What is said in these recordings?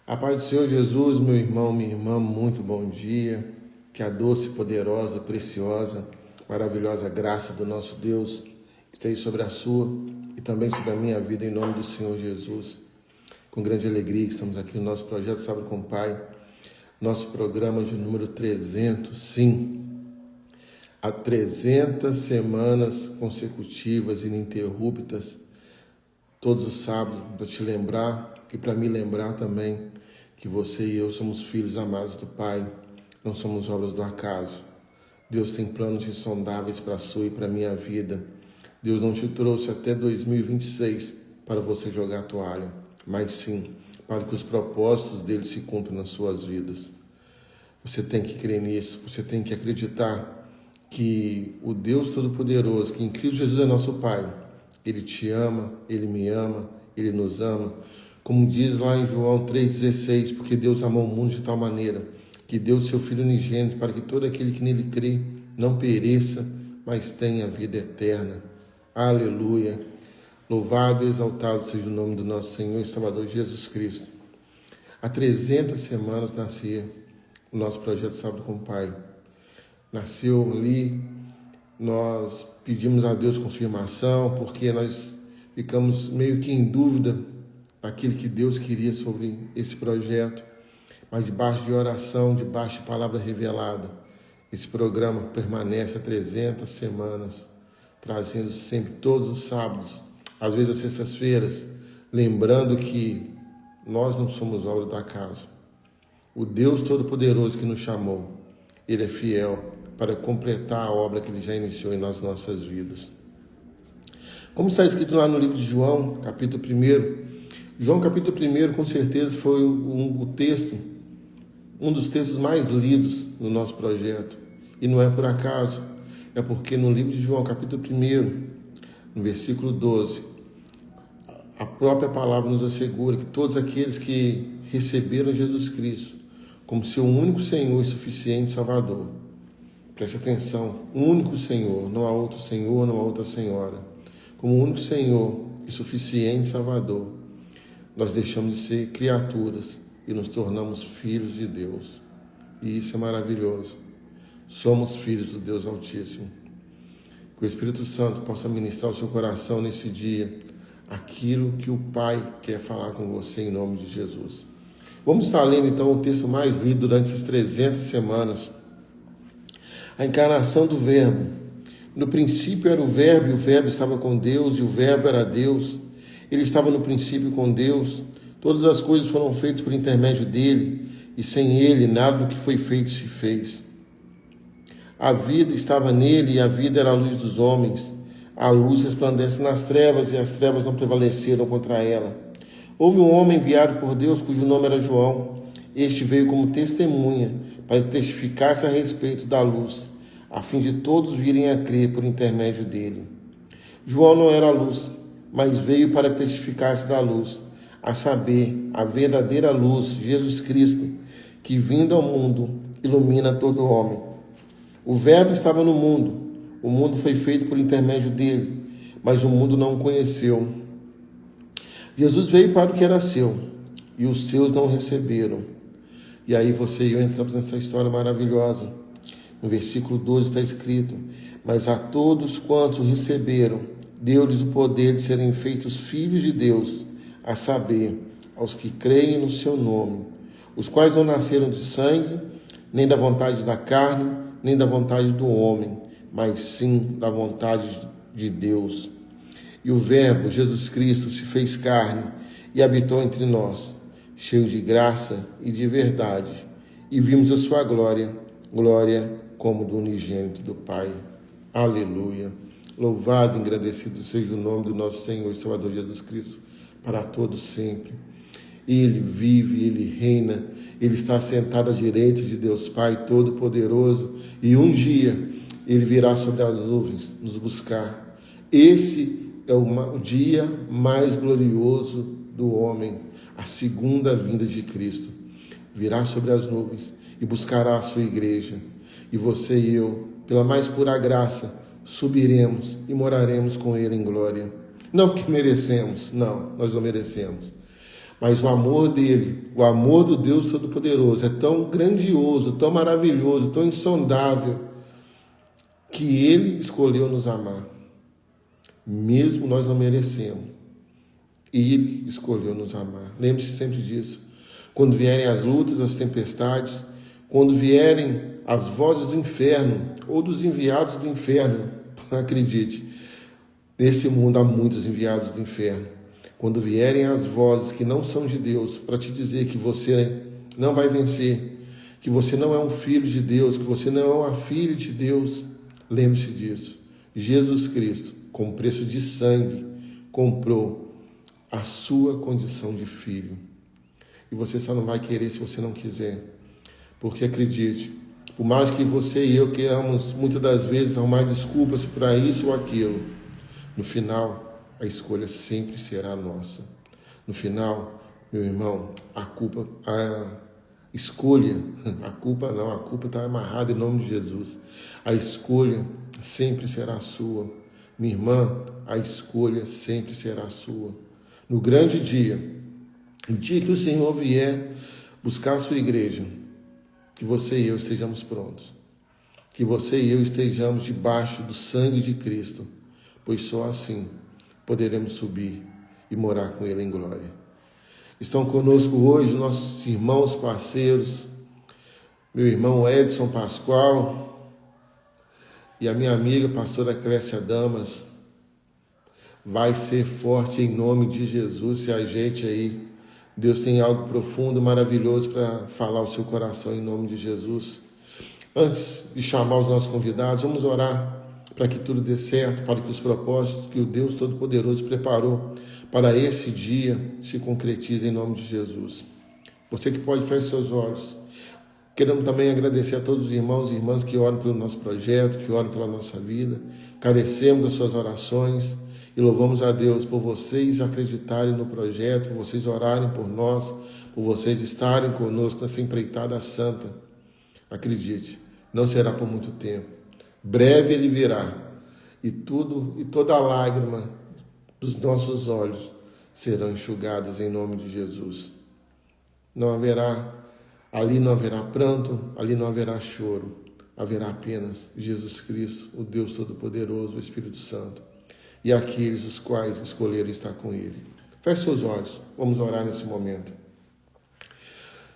A paz do Senhor Jesus, meu irmão, minha irmã, muito bom dia. Que a doce, poderosa, preciosa, maravilhosa graça do nosso Deus esteja sobre a sua e também sobre a minha vida, em nome do Senhor Jesus. Com grande alegria que estamos aqui no nosso projeto Sábado com o Pai, nosso programa de número 300, sim. Há 300 semanas consecutivas, ininterruptas, todos os sábados, para te lembrar e para me lembrar também que você e eu somos filhos amados do Pai, não somos obras do acaso. Deus tem planos insondáveis para a sua e para a minha vida. Deus não te trouxe até 2026 para você jogar a toalha, mas sim para que os propósitos dele se cumpram nas suas vidas. Você tem que crer nisso, você tem que acreditar que o Deus Todo-Poderoso, que em Cristo Jesus é nosso Pai, Ele te ama, Ele me ama, Ele nos ama. Como diz lá em João 3,16, porque Deus amou o mundo de tal maneira que deu o seu Filho unigênito para que todo aquele que nele crê não pereça, mas tenha vida eterna. Aleluia! Louvado e exaltado seja o nome do nosso Senhor e Salvador Jesus Cristo. Há 300 semanas nascia o nosso projeto Sábado com o Pai. Nasceu ali, nós pedimos a Deus confirmação, porque nós ficamos meio que em dúvida daquilo que Deus queria sobre esse projeto, mas debaixo de oração, debaixo de palavra revelada, esse programa permanece há 300 semanas, trazendo sempre todos os sábados, às vezes às sextas-feiras, lembrando que nós não somos obra do acaso. O Deus Todo-Poderoso que nos chamou, Ele é fiel para completar a obra que Ele já iniciou nas nossas vidas. Como está escrito lá no livro de João, capítulo 1, João capítulo 1, com certeza, foi um dos textos mais lidos no nosso projeto. E não é por acaso, é porque no livro de João, capítulo 1, no versículo 12, a própria palavra nos assegura que todos aqueles que receberam Jesus Cristo como seu único Senhor e suficiente Salvador, preste atenção, único Senhor, não há outro Senhor, não há outra Senhora, como único Senhor e suficiente Salvador, nós deixamos de ser criaturas e nos tornamos filhos de Deus. E isso é maravilhoso. Somos filhos do Deus Altíssimo. Que o Espírito Santo possa ministrar ao seu coração nesse dia aquilo que o Pai quer falar com você em nome de Jesus. Vamos estar lendo então o texto mais lido durante essas 300 semanas. A encarnação do Verbo. No princípio era o Verbo, e o Verbo estava com Deus, e o Verbo era Deus. Ele estava no princípio com Deus. Todas as coisas foram feitas por intermédio dele, e sem ele nada do que foi feito se fez. A vida estava nele, e a vida era a luz dos homens. A luz resplandece nas trevas, e as trevas não prevaleceram contra ela. Houve um homem enviado por Deus, cujo nome era João. Este veio como testemunha, para que testificasse a respeito da luz, a fim de todos virem a crer por intermédio dele. João não era a luz, mas veio para que testificasse da luz, a saber, a verdadeira luz, Jesus Cristo, que vindo ao mundo, ilumina todo homem. O Verbo estava no mundo, o mundo foi feito por intermédio dele, mas o mundo não o conheceu. Jesus veio para o que era seu, e os seus não o receberam. E aí você e eu entramos nessa história maravilhosa. No versículo 12 está escrito: mas a todos quantos o receberam, deu-lhes o poder de serem feitos filhos de Deus, a saber, aos que creem no seu nome, os quais não nasceram de sangue, nem da vontade da carne, nem da vontade do homem, mas sim da vontade de Deus. E o Verbo, Jesus Cristo, se fez carne e habitou entre nós, cheio de graça e de verdade, e vimos a sua glória, glória como do unigênito do Pai. Aleluia! Louvado e engrandecido seja o nome do nosso Senhor e Salvador Jesus Cristo, para todos sempre. Ele vive, Ele reina, Ele está sentado à direita de Deus Pai Todo-Poderoso, e um dia Ele virá sobre as nuvens nos buscar. Esse é o dia mais glorioso do homem, a segunda vinda de Cristo. Virá sobre as nuvens e buscará a sua igreja, e você e eu, pela mais pura graça, subiremos e moraremos com Ele em glória. Não que merecemos, não, nós não merecemos. Mas o amor dele, o amor do Deus Todo-Poderoso é tão grandioso, tão maravilhoso, tão insondável, que ele escolheu nos amar. Mesmo nós não merecemos. Ele escolheu nos amar. Lembre-se sempre disso. Quando vierem as lutas, as tempestades, quando vierem as vozes do inferno ou dos enviados do inferno, acredite, nesse mundo há muitos enviados do inferno. Quando vierem as vozes que não são de Deus para te dizer que você não vai vencer, que você não é um filho de Deus, que você não é uma filha de Deus, lembre-se disso. Jesus Cristo, com preço de sangue, comprou a sua condição de filho. E você só não vai querer se você não quiser. Porque acredite, por mais que você e eu queiramos muitas das vezes arrumar desculpas para isso ou aquilo, no final a escolha sempre será nossa. No final, meu irmão, a culpa está amarrada em nome de Jesus. A escolha sempre será sua. Minha irmã, a escolha sempre será sua. No grande dia, o dia que o Senhor vier buscar a sua igreja, que você e eu estejamos prontos. Que você e eu estejamos debaixo do sangue de Cristo, pois só assim poderemos subir e morar com Ele em glória. Estão conosco hoje nossos irmãos parceiros, meu irmão Edson Pascoal e a minha amiga pastora Clécia Damas. Vai ser forte em nome de Jesus. Se a gente aí, Deus tem algo profundo, maravilhoso para falar ao seu coração em nome de Jesus. Antes de chamar os nossos convidados, vamos orar para que tudo dê certo, para que os propósitos que o Deus Todo-Poderoso preparou para esse dia se concretizem em nome de Jesus. Você que pode, feche seus olhos. Queremos também agradecer a todos os irmãos e irmãs que oram pelo nosso projeto, que oram pela nossa vida. Carecemos das suas orações e louvamos a Deus por vocês acreditarem no projeto, por vocês orarem por nós, por vocês estarem conosco nessa empreitada santa. Acredite, não será por muito tempo. Breve ele virá e toda lágrima dos nossos olhos serão enxugadas em nome de Jesus. Ali não haverá pranto, ali não haverá choro, haverá apenas Jesus Cristo, o Deus Todo-Poderoso, o Espírito Santo, e aqueles os quais escolheram estar com Ele. Feche seus olhos, vamos orar nesse momento.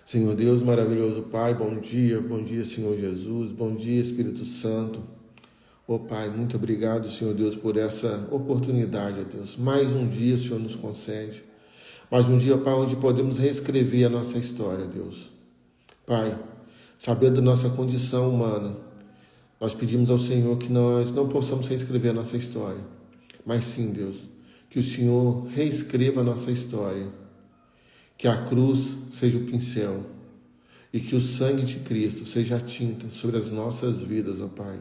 Senhor Deus, maravilhoso Pai, bom dia, Senhor Jesus, bom dia, Espírito Santo. Ó Pai, muito obrigado, Senhor Deus, por essa oportunidade, ó Deus. Mais um dia o Senhor nos concede. Mais um dia, Pai, onde podemos reescrever a nossa história, Deus. Pai, sabendo da nossa condição humana, nós pedimos ao Senhor que nós não possamos reescrever a nossa história. Mas sim, Deus, que o Senhor reescreva a nossa história. Que a cruz seja o pincel e que o sangue de Cristo seja a tinta sobre as nossas vidas, ó Pai.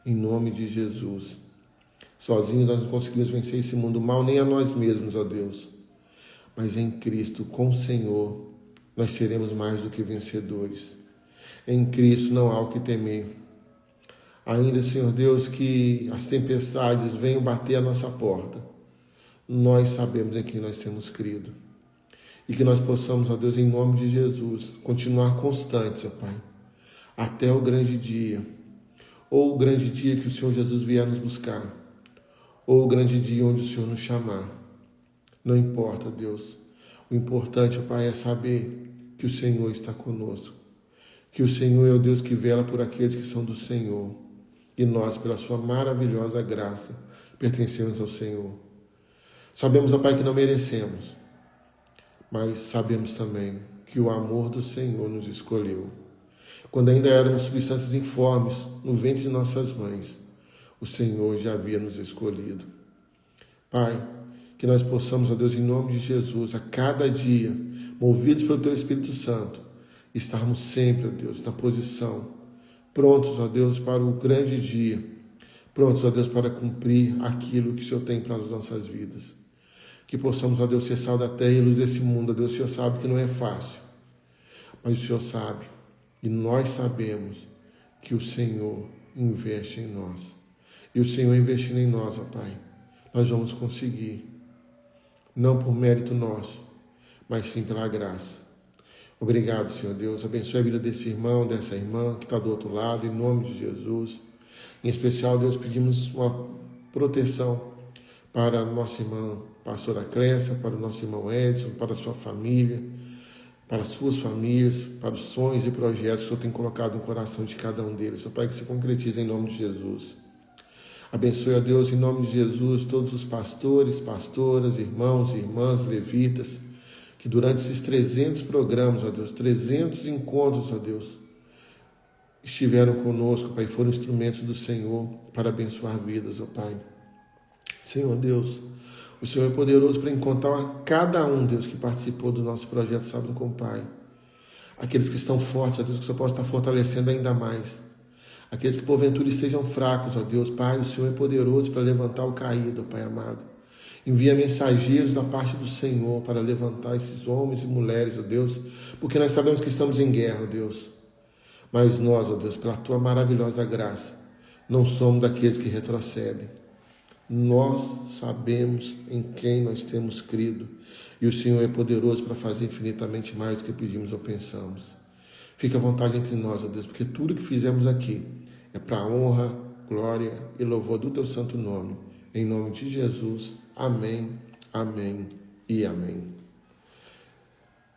Em nome de Jesus. Sozinhos nós não conseguimos vencer esse mundo mal, nem a nós mesmos, ó Deus. Mas em Cristo, com o Senhor, nós seremos mais do que vencedores. Em Cristo não há o que temer. Ainda, Senhor Deus, que as tempestades venham bater a nossa porta, nós sabemos em quem nós temos crido. E que nós possamos, ó Deus, em nome de Jesus, continuar constantes, ó Pai, até o grande dia, ou o grande dia que o Senhor Jesus vier nos buscar, ou o grande dia onde o Senhor nos chamar. Não importa, Deus. O importante, ó Pai, é saber que o Senhor está conosco, que o Senhor é o Deus que vela por aqueles que são do Senhor, e nós, pela sua maravilhosa graça, pertencemos ao Senhor. Sabemos, ó Pai, que não merecemos, mas sabemos também que o amor do Senhor nos escolheu. Quando ainda éramos substâncias informes no ventre de nossas mães, o Senhor já havia nos escolhido. Pai, que nós possamos, ó Deus, em nome de Jesus, a cada dia, movidos pelo Teu Espírito Santo, estarmos sempre, ó Deus, na posição, prontos, ó Deus, para o grande dia, prontos, ó Deus, para cumprir aquilo que o Senhor tem para as nossas vidas. Que possamos, ó Deus, ser sal da terra e luz desse mundo. Ó Deus, o Senhor sabe que não é fácil, mas o Senhor sabe, e nós sabemos que o Senhor investe em nós. E o Senhor investindo em nós, ó Pai, nós vamos conseguir, não por mérito nosso, mas sim pela graça. Obrigado, Senhor Deus. Abençoe a vida desse irmão, dessa irmã que está do outro lado, em nome de Jesus. Em especial, Deus, pedimos uma proteção para a nossa irmã pastora Clécia, para o nosso irmão Edson, para a sua família, para as suas famílias, para os sonhos e projetos que o Senhor tem colocado no coração de cada um deles. Eu Pai, que se concretize em nome de Jesus. Abençoe, a Deus, em nome de Jesus, todos os pastores, pastoras, irmãos e irmãs, levitas, que durante esses 300 programas, ó Deus, 300 encontros, ó Deus, estiveram conosco, Pai, foram instrumentos do Senhor para abençoar vidas, ó Pai. Senhor Deus, o Senhor é poderoso para encontrar cada um, Deus, que participou do nosso projeto Sábado com o Pai. Aqueles que estão fortes, ó Deus, que o Senhor possa estar fortalecendo ainda mais. Aqueles que porventura estejam fracos, ó Deus, Pai, o Senhor é poderoso para levantar o caído, ó Pai amado. Envia mensageiros da parte do Senhor para levantar esses homens e mulheres, ó Deus, porque nós sabemos que estamos em guerra, ó Deus. Mas nós, ó Deus, pela Tua maravilhosa graça, não somos daqueles que retrocedem. Nós sabemos em quem nós temos crido e o Senhor é poderoso para fazer infinitamente mais do que pedimos ou pensamos. Fica à vontade entre nós, ó Deus, porque tudo que fizemos aqui é para a honra, glória e louvor do Teu santo nome. Em nome de Jesus, amém, amém e amém.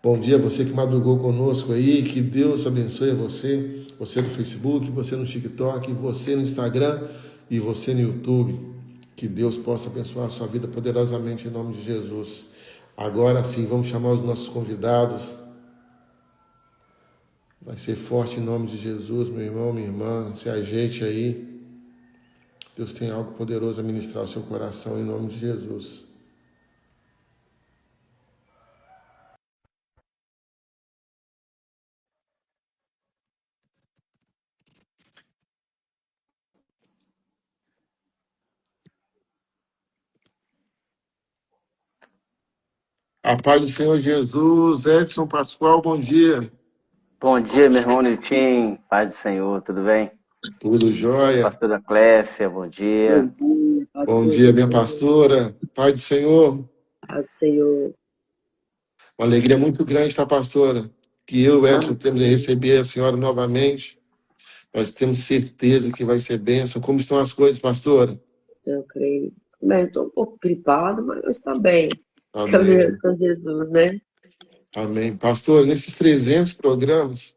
Bom dia, você que madrugou conosco aí, que Deus abençoe você, você no Facebook, você no TikTok, você no Instagram e você no YouTube. Que Deus possa abençoar a sua vida poderosamente em nome de Jesus. Agora sim, vamos chamar os nossos convidados. Vai ser forte em nome de Jesus, meu irmão, minha irmã. Se ajeite aí. Deus tem algo poderoso a ministrar ao seu coração em nome de Jesus. A paz do Senhor Jesus. Edson Pascoal, bom dia. Bom dia, meu irmão Nilton. Paz do Senhor, tudo bem? Tudo jóia? Pastora Clécia, bom dia. Bom dia, paz do Bom Senhor dia, minha Jesus. pastora. Paz do Senhor. Paz do Senhor. Uma alegria muito grande, tá, pastora? Que eu, Edson, Amém. temos de receber a senhora novamente. Nós temos certeza que vai ser bênção. Como estão as coisas, pastora? Eu creio. Bem, estou um pouco gripado, mas está bem. Caminhando Amém. com Jesus, né? Amém. Pastor, nesses 300 programas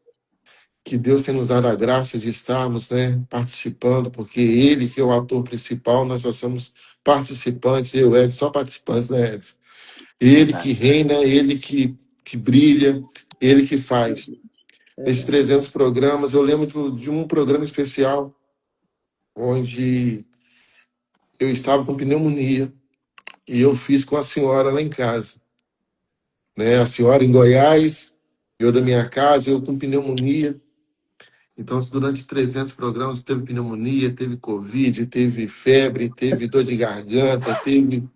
que Deus tem nos dado a graça de estarmos, né, participando, porque Ele que é o ator principal, nós só somos participantes, eu, Edson, só participantes, né, Edson? Ele que Verdade. reina, Ele que brilha, Ele que faz. Nesses Verdade. 300 programas, eu lembro de um programa especial, onde eu estava com pneumonia, e eu fiz com a senhora lá em casa, né, a senhora em Goiás, eu da minha casa, eu com pneumonia. Então, durante 300 programas, teve pneumonia, teve Covid, teve febre, teve dor de garganta, teve.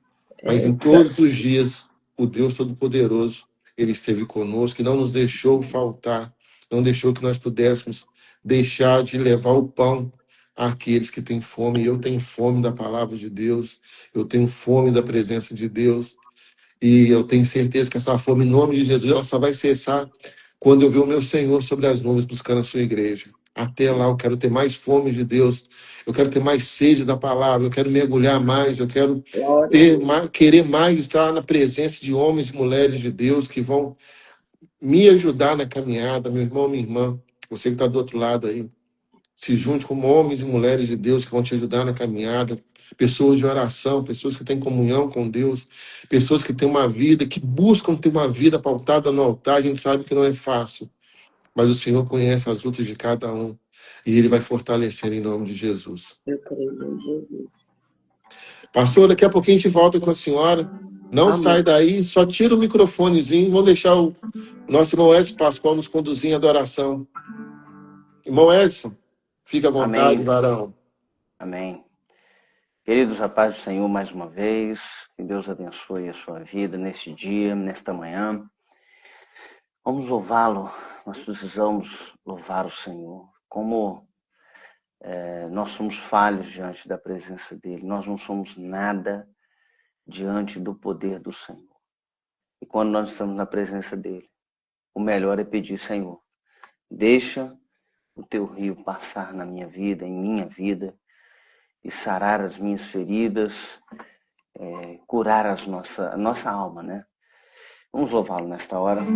Mas em Eita, todos os dias, o Deus Todo-Poderoso, Ele esteve conosco e não nos deixou faltar, não deixou que nós pudéssemos deixar de levar o pão àqueles que têm fome. E eu tenho fome da palavra de Deus, eu tenho fome da presença de Deus. E eu tenho certeza que essa fome, em nome de Jesus, ela só vai cessar quando eu ver o meu Senhor sobre as nuvens buscando a sua igreja. Até lá eu quero ter mais fome de Deus, eu quero ter mais sede da palavra, eu quero mergulhar mais, eu quero glória a ter Deus. mais, querer mais estar na presença de homens e mulheres de Deus que vão me ajudar na caminhada, meu irmão, minha irmã, você que está do outro lado aí. Se junte com homens e mulheres de Deus que vão te ajudar na caminhada, pessoas de oração, pessoas que têm comunhão com Deus, pessoas que têm uma vida, que buscam ter uma vida pautada no altar. A gente sabe que não é fácil, mas o Senhor conhece as lutas de cada um e Ele vai fortalecer em nome de Jesus. Eu creio em nome de Jesus. Pastor, daqui a pouquinho a gente volta com a senhora. Não sai Amém. daí, só tira o microfonezinho. Vamos deixar o nosso irmão Edson Pascoal nos conduzir em adoração. Irmão Edson, fica à vontade, Amém. varão. Amém. Queridos, a paz do Senhor mais uma vez. Que Deus abençoe a sua vida neste dia, nesta manhã. Vamos louvá-lo. Nós precisamos louvar o Senhor. Como nós somos falhos diante da presença dEle. Nós não somos nada diante do poder do Senhor. E quando nós estamos na presença dele, o melhor é pedir: Senhor, deixa o teu rio passar na minha vida, em minha vida, e sarar as minhas feridas, curar a nossa alma, né? Vamos louvá-lo nesta hora.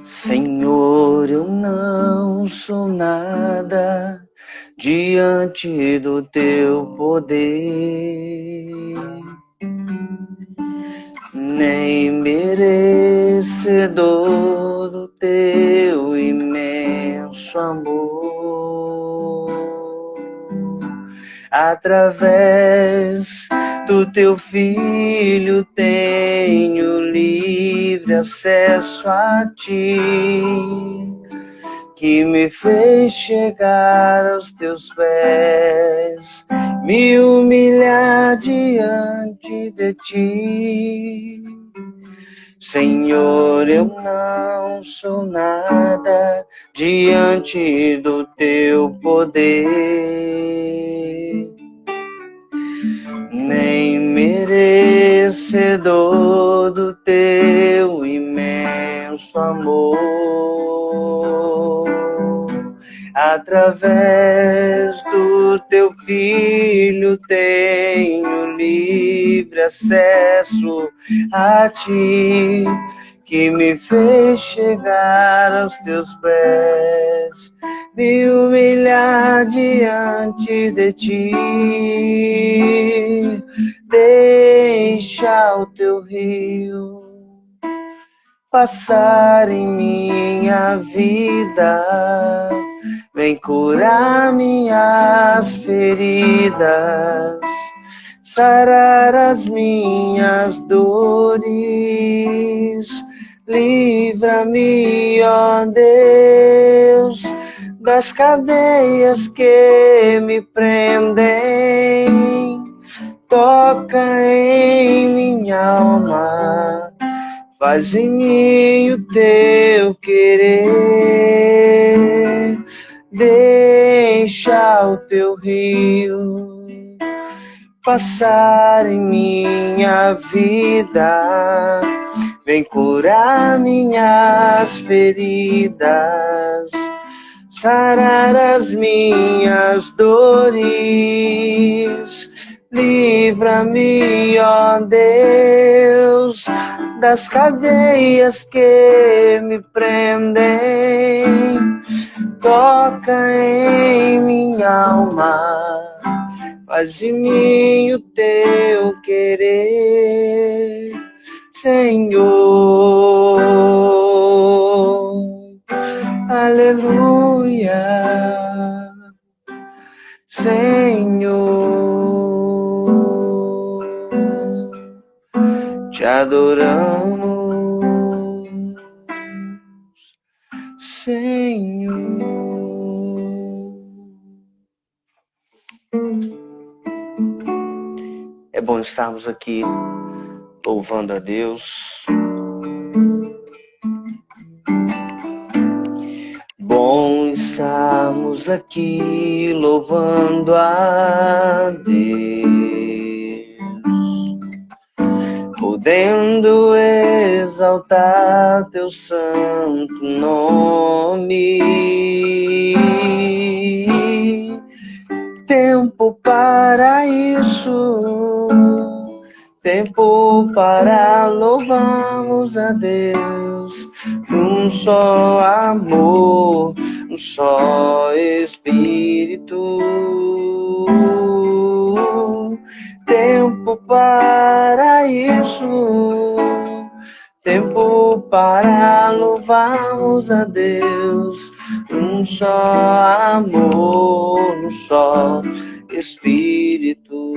Senhor, eu não sou nada diante do teu poder, nem merecedor do teu imenso amor. Através do teu Filho tenho livre acesso a ti, que me fez chegar aos teus pés, me humilhar diante de ti. Senhor, eu não sou nada diante do teu poder, nem merecedor do teu imenso amor. Através do teu Filho tenho livre acesso a ti, que me fez chegar aos teus pés, me humilhar diante de ti. Deixa o teu rio passar em minha vida, vem curar minhas feridas, sarar as minhas dores. Livra-me, ó Deus, das cadeias que me prendem. Toca em minha alma, faz em mim o teu querer. Deixa o teu rio passar em minha vida, vem curar minhas feridas, sarar as minhas dores. Livra-me, ó Deus, das cadeias que me prendem. Toca em minha alma, faz de mim o teu querer, Senhor. Aleluia, Senhor. Te adoramos, Senhor. É bom estarmos aqui louvando a Deus. Bom estarmos aqui louvando a Deus, podendo exaltar teu santo nome. Tempo para isso, tempo para louvarmos a Deus, um só amor, um só Espírito. Tempo para isso, tempo para louvarmos a Deus, um só amor, um só Espírito.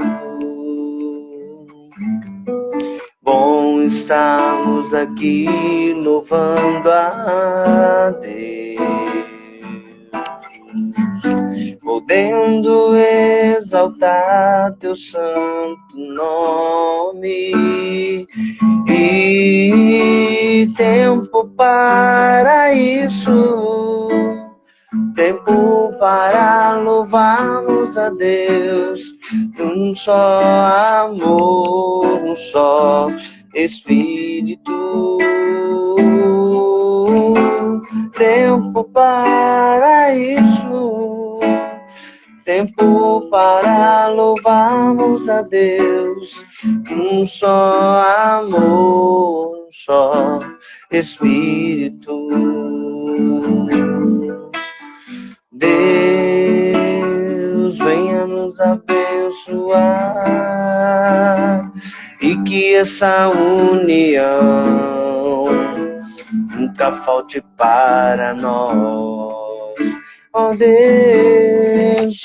Bom estarmos aqui louvando a Deus, podendo exaltar teu santo nome. E tempo para isso, tempo para louvarmos a Deus, um só amor, um só Espírito. Tempo para isso, tempo para louvarmos a Deus, um só amor, um só Espírito. Deus venha nos abençoar e que essa união nunca falte para nós. Oh Deus,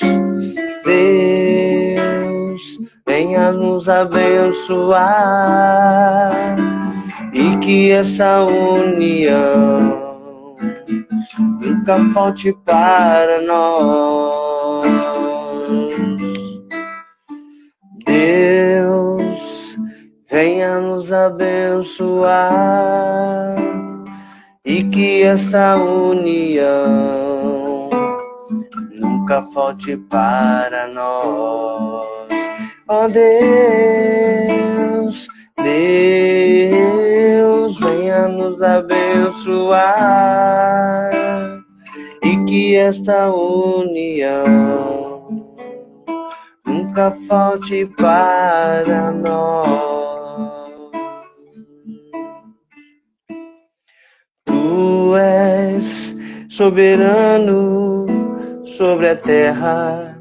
Deus, venha nos abençoar e que essa união nunca falte para nós. Deus, venha nos abençoar e que esta união nunca falte para nós. Oh Deus, Deus, venha nos abençoar e que esta união nunca falte para nós. Tu és soberano sobre a terra,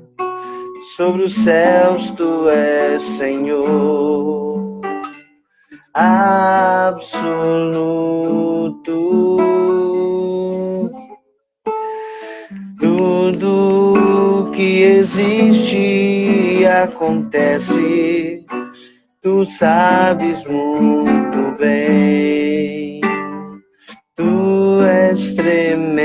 sobre os céus, tu és Senhor absoluto. Tudo que existe e acontece, tu sabes muito bem. Tu és tremendo.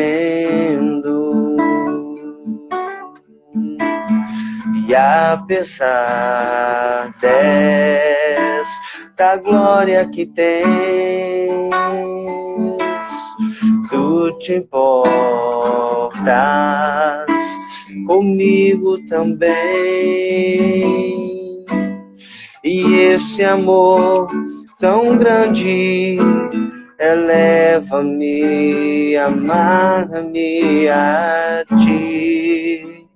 E apesar desta glória que tens, tu te importas comigo também. E esse amor tão grande eleva-me, amarra-me a ti.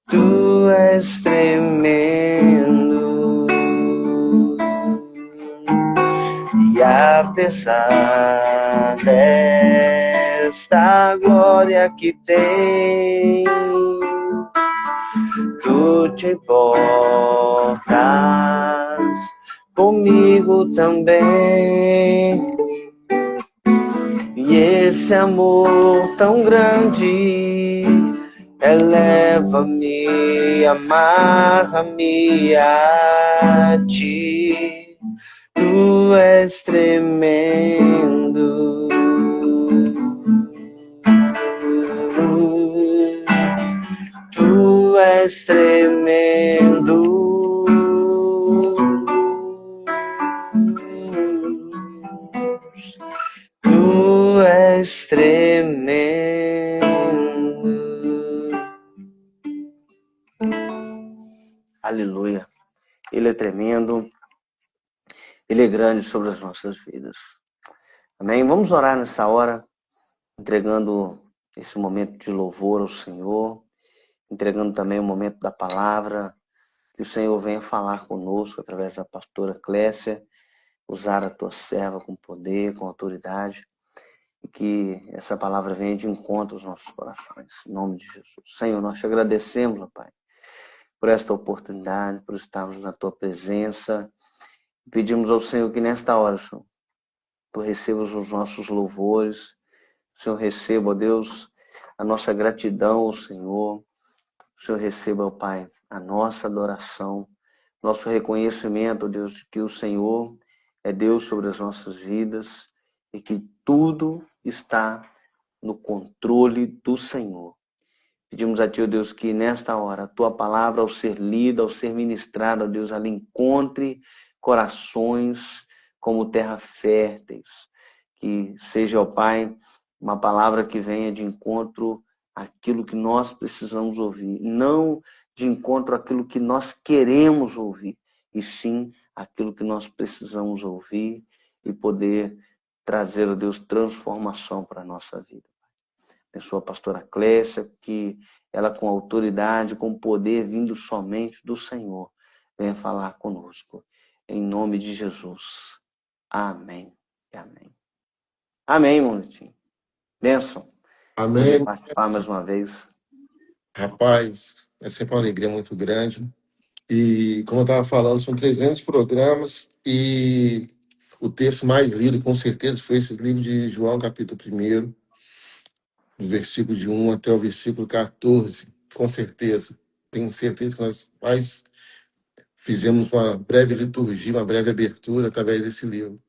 Tu és tremendo. E apesar desta glória que tem, tu te importas comigo também. E esse amor tão grande eleva-me, amarra-me a ti. Tu és tremendo. Tu és tremendo. Tu és tremendo. Aleluia. Ele é tremendo. Ele é grande sobre as nossas vidas. Amém? Vamos orar nessa hora, entregando esse momento de louvor ao Senhor, entregando também o momento da palavra, que o Senhor venha falar conosco através da pastora Clécia, usar a tua serva com poder, com autoridade, e que essa palavra venha de encontro aos nossos corações, em nome de Jesus. Senhor, nós te agradecemos, ó Pai, por esta oportunidade, por estarmos na tua presença. Pedimos ao Senhor que nesta hora, Senhor, tu recebas os nossos louvores, o Senhor receba, ó Deus, a nossa gratidão ao Senhor, o Senhor receba, ó Pai, a nossa adoração, nosso reconhecimento, ó Deus, de que o Senhor é Deus sobre as nossas vidas e que tudo está no controle do Senhor. Pedimos a Ti, ó Deus, que nesta hora a Tua palavra, ao ser lida, ao ser ministrada, ó Deus, ela encontre corações como terra férteis. Que seja, ó Pai, uma palavra que venha de encontro àquilo que nós precisamos ouvir, não de encontro àquilo que nós queremos ouvir. e sim aquilo que nós precisamos ouvir e poder trazer, ó Deus, transformação para a nossa vida. Abençoa a pastora Clécia, que ela com autoridade, com poder vindo somente do Senhor, venha falar conosco. Em nome de Jesus. Amém e amém. Amém, irmão Litinho. Bênção. Poder Amém. participar mais uma vez. Rapaz, é sempre uma alegria muito grande. E, como eu estava falando, são 300 programas e o texto mais lido, com certeza, foi esse livro de João, capítulo 1, do versículo de 1 até o versículo 14. Com certeza. Tenho certeza que nós mais fizemos uma breve liturgia, uma breve abertura através desse livro.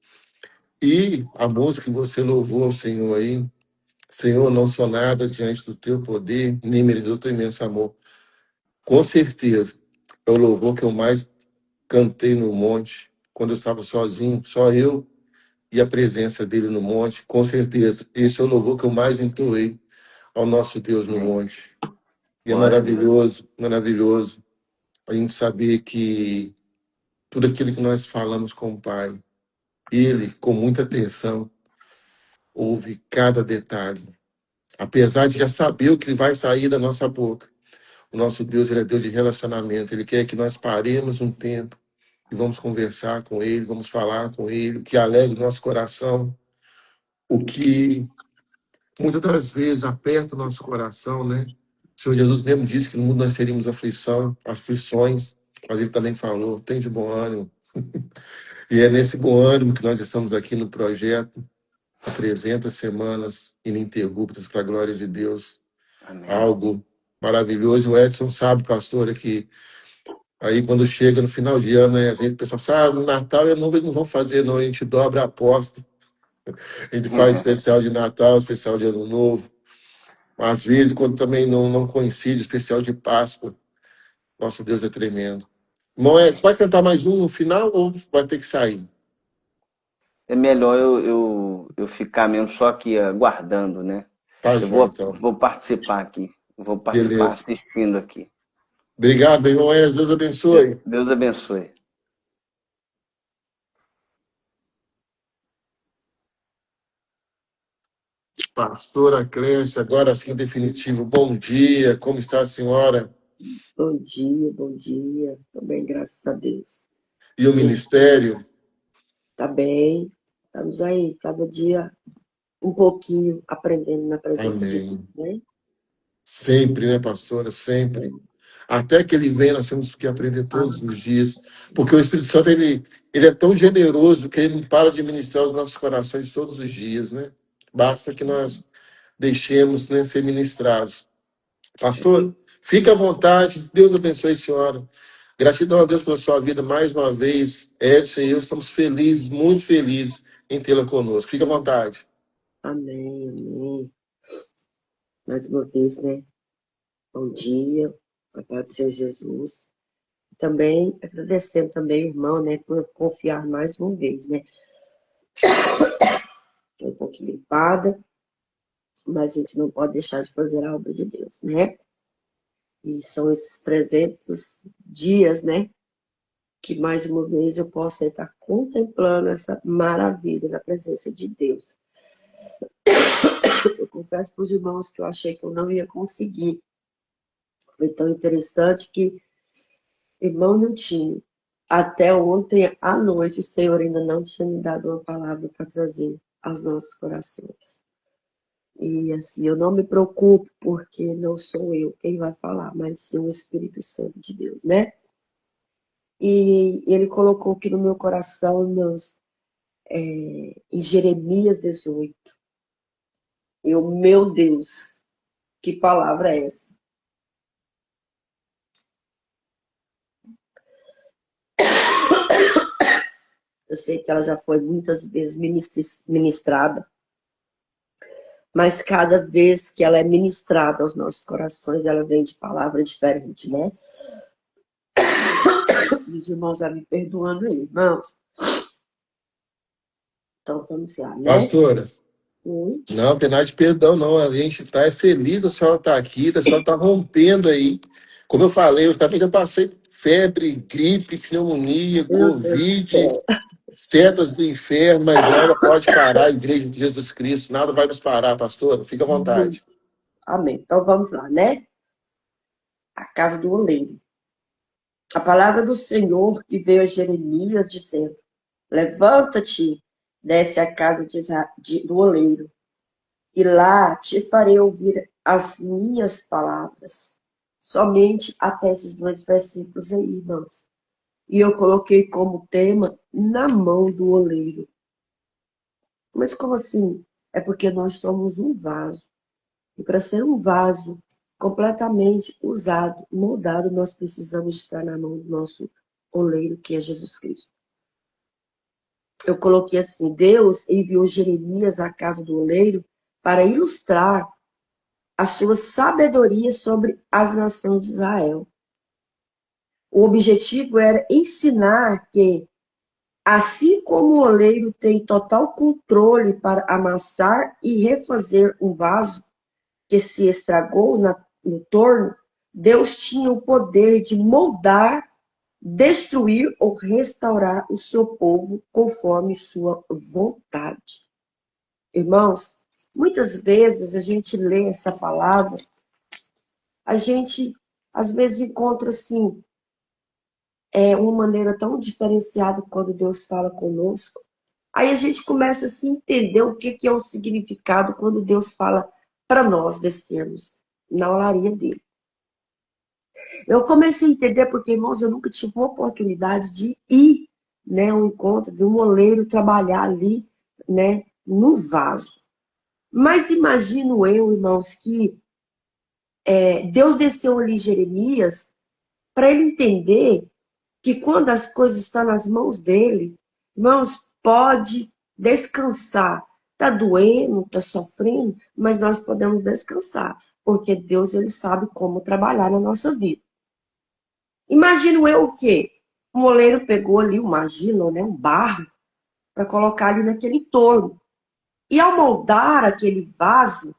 E a música que você louvou ao Senhor aí, Senhor, não sou nada diante do teu poder, nem merecedor do teu imenso amor. Com certeza, é o louvor que eu mais cantei no monte, quando eu estava sozinho, só eu e a presença dele no monte. Com certeza, esse é o louvor que eu mais entoei ao nosso Deus no monte. E é Glória a Deus. maravilhoso, maravilhoso a gente saber que tudo aquilo que nós falamos com o Pai, ele, com muita atenção, ouve cada detalhe. Apesar de já saber o que vai sair da nossa boca, o nosso Deus, ele é Deus de relacionamento. Ele quer que nós paremos um tempo e vamos conversar com ele, vamos falar com ele, o que alegra o nosso coração, o que muitas das vezes aperta o nosso coração, né? O Senhor Jesus mesmo disse que no mundo nós teríamos aflições, mas ele também falou, tem de bom ânimo. E é nesse bom ânimo que nós estamos aqui no projeto, há 300 semanas ininterruptas para a glória de Deus. Amém. Algo maravilhoso. O Edson sabe, pastor, que aí quando chega no final de ano, né, o pessoal fala, no Natal e Ano Novo eles não vão fazer, não, a gente dobra a aposta. A gente faz especial de Natal, especial de Ano Novo. Às vezes, quando também não coincide, especial de Páscoa. Nosso Deus é tremendo. Irmão, você vai cantar mais um no final ou vai ter que sair? É melhor eu ficar mesmo só aqui aguardando, né? Tá, Eu João, então. vou participar aqui. Vou participar Beleza. assistindo aqui. Obrigado, meu irmão. Deus abençoe. Deus abençoe. Pastora Clécia, agora sim, definitivo. Bom dia, como está a senhora? Bom dia, bom dia. Tô bem, graças a Deus. E o ministério? Tá bem. Estamos aí, cada dia um pouquinho aprendendo na presença de Amém. Deus, né? Sempre, né, pastora? Sempre. Até que ele venha, nós temos que aprender todos os dias. Porque o Espírito Santo, ele é tão generoso que ele não para de ministrar os nossos corações todos os dias, né? Basta que nós deixemos, né, ser ministrados. Pastor, fique à vontade. Deus abençoe a senhora. Gratidão a Deus pela sua vida mais uma vez. Edson e eu estamos felizes, muito felizes em tê-la conosco. Fique à vontade. Amém, amém. Mais uma vez, né? Bom dia, a paz do Senhor Jesus. Também agradecendo também o irmão, né, por confiar mais uma vez, né? Estou um pouquinho gripada, mas a gente não pode deixar de fazer a obra de Deus, né? E são esses 300 dias, né? Que mais uma vez eu posso estar contemplando essa maravilha da presença de Deus. Eu confesso para os irmãos que eu achei que eu não ia conseguir. Foi tão interessante que, irmão Niltinho, até ontem à noite o Senhor ainda não tinha me dado uma palavra para trazer aos nossos corações. E assim, eu não me preocupo porque não sou eu quem vai falar, mas sim o Espírito Santo de Deus, né? E ele colocou aqui no meu coração em Jeremias 18. Meu Deus, que palavra é essa? Eu sei que ela já foi muitas vezes ministrada, mas cada vez que ela é ministrada aos nossos corações, ela vem de palavra diferente, né? Os irmãos já me perdoando aí, irmãos. Então vamos lá, né? Pastora, não tem nada de perdão, não. A gente está feliz da senhora estar aqui, da senhora estar rompendo aí. Como eu falei, eu também já passei febre, gripe, pneumonia, Meu Deus do Covid, céu. setas do inferno, mas nada pode parar a igreja de Jesus Cristo. Nada vai nos parar, pastor. Fica à vontade. Amém. Então vamos lá, né? A casa do oleiro. A palavra do Senhor que veio a Jeremias dizendo: levanta-te, desce à casa do oleiro, e lá te farei ouvir as minhas palavras. Somente até esses 2 versículos aí, irmãos. E eu coloquei como tema na mão do oleiro. Mas como assim? É porque nós somos um vaso. E para ser um vaso completamente usado, moldado, nós precisamos estar na mão do nosso oleiro, que é Jesus Cristo. Eu coloquei assim: Deus enviou Jeremias à casa do oleiro para ilustrar a sua sabedoria sobre as nações de Israel. O objetivo era ensinar que, assim como o oleiro tem total controle para amassar e refazer um vaso que se estragou no torno, Deus tinha o poder de moldar, destruir ou restaurar o seu povo conforme sua vontade. Irmãos, muitas vezes a gente lê essa palavra, a gente às vezes encontra assim, uma maneira tão diferenciada quando Deus fala conosco. Aí a gente começa a se entender o que é o significado quando Deus fala para nós descermos na olaria dele. Eu comecei a entender porque, irmãos, eu nunca tive uma oportunidade de ir, né, ao encontro de um oleiro trabalhar ali, né, no vaso. Mas imagino eu, irmãos, que Deus desceu ali em Jeremias para ele entender que quando as coisas estão nas mãos dele, irmãos, pode descansar. Está doendo, está sofrendo, mas nós podemos descansar, porque Deus ele sabe como trabalhar na nossa vida. Imagino eu o quê? O moleiro pegou ali, imagino, né, um barro, para colocar ali naquele torno. E ao moldar aquele vaso,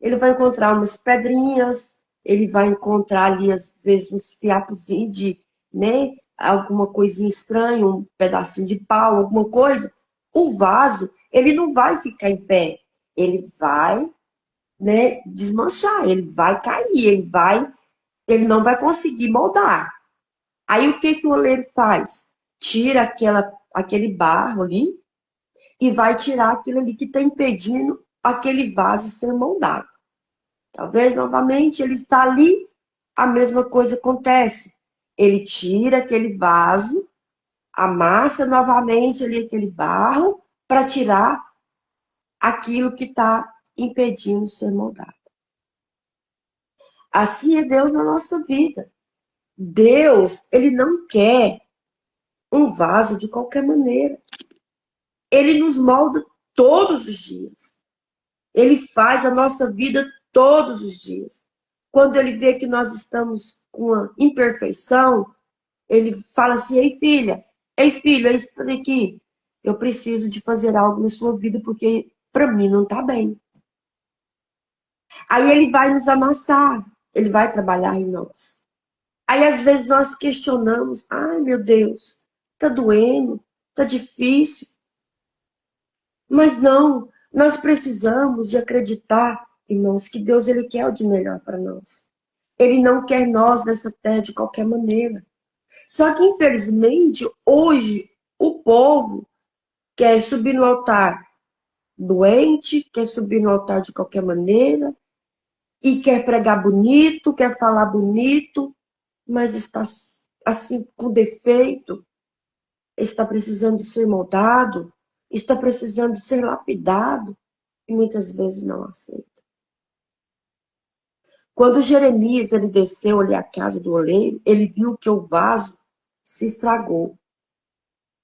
ele vai encontrar umas pedrinhas, ele vai encontrar ali, às vezes, uns fiapozinhos de, né, alguma coisinha estranha, um pedacinho de pau, alguma coisa. O vaso, ele não vai ficar em pé. Ele vai, né, desmanchar, ele vai cair, ele não vai conseguir moldar. Aí o que o oleiro faz? Tira aquele barro ali e vai tirar aquilo ali que está impedindo aquele vaso ser moldado. Talvez novamente ele está ali, a mesma coisa acontece. Ele tira aquele vaso, amassa novamente ali aquele barro para tirar aquilo que está impedindo ser moldado. Assim é Deus na nossa vida. Deus, ele não quer um vaso de qualquer maneira. Ele nos molda todos os dias. Ele faz a nossa vida todos os dias. Quando ele vê que nós estamos com uma imperfeição, ele fala assim: ei filho, é isso aqui. Eu preciso de fazer algo na sua vida porque para mim não está bem. Aí ele vai nos amassar, ele vai trabalhar em nós. Aí às vezes nós questionamos: ai meu Deus, tá doendo, tá difícil. Mas não, nós precisamos de acreditar, irmãos, que Deus ele quer o de melhor para nós. Ele não quer nós nessa terra de qualquer maneira. Só que, infelizmente, hoje, o povo quer subir no altar doente, quer subir no altar de qualquer maneira, e quer pregar bonito, quer falar bonito, mas está assim com defeito, está precisando de ser moldado, está precisando de ser lapidado, e muitas vezes não aceita. Quando Jeremias ele desceu ali à casa do oleiro, ele viu que o vaso se estragou.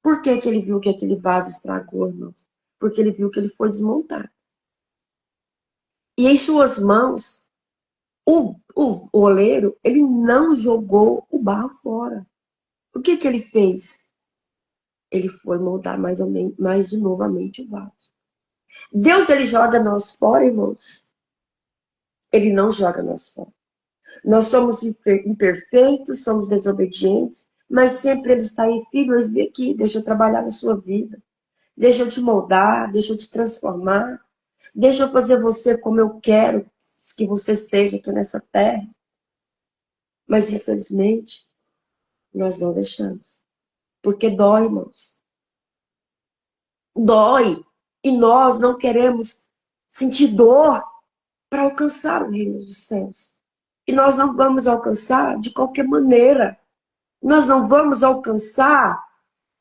Por que ele viu que aquele vaso estragou, irmãos? Porque ele viu que ele foi desmontado. E em suas mãos, o oleiro, ele não jogou o barro fora. O que ele fez? Ele foi moldar mais novamente o vaso. Deus, ele joga nós fora, irmãos. Ele não joga nós fora. Nós somos imperfeitos, somos desobedientes, mas sempre Ele está aí, filho, eis-me aqui, deixa eu trabalhar na sua vida. Deixa eu te moldar, deixa eu te transformar. Deixa eu fazer você como eu quero que você seja aqui nessa terra. Mas, infelizmente, nós não deixamos. Porque dói, irmãos. Dói. E nós não queremos sentir dor para alcançar o reino dos céus. E nós não vamos alcançar de qualquer maneira. Nós não vamos alcançar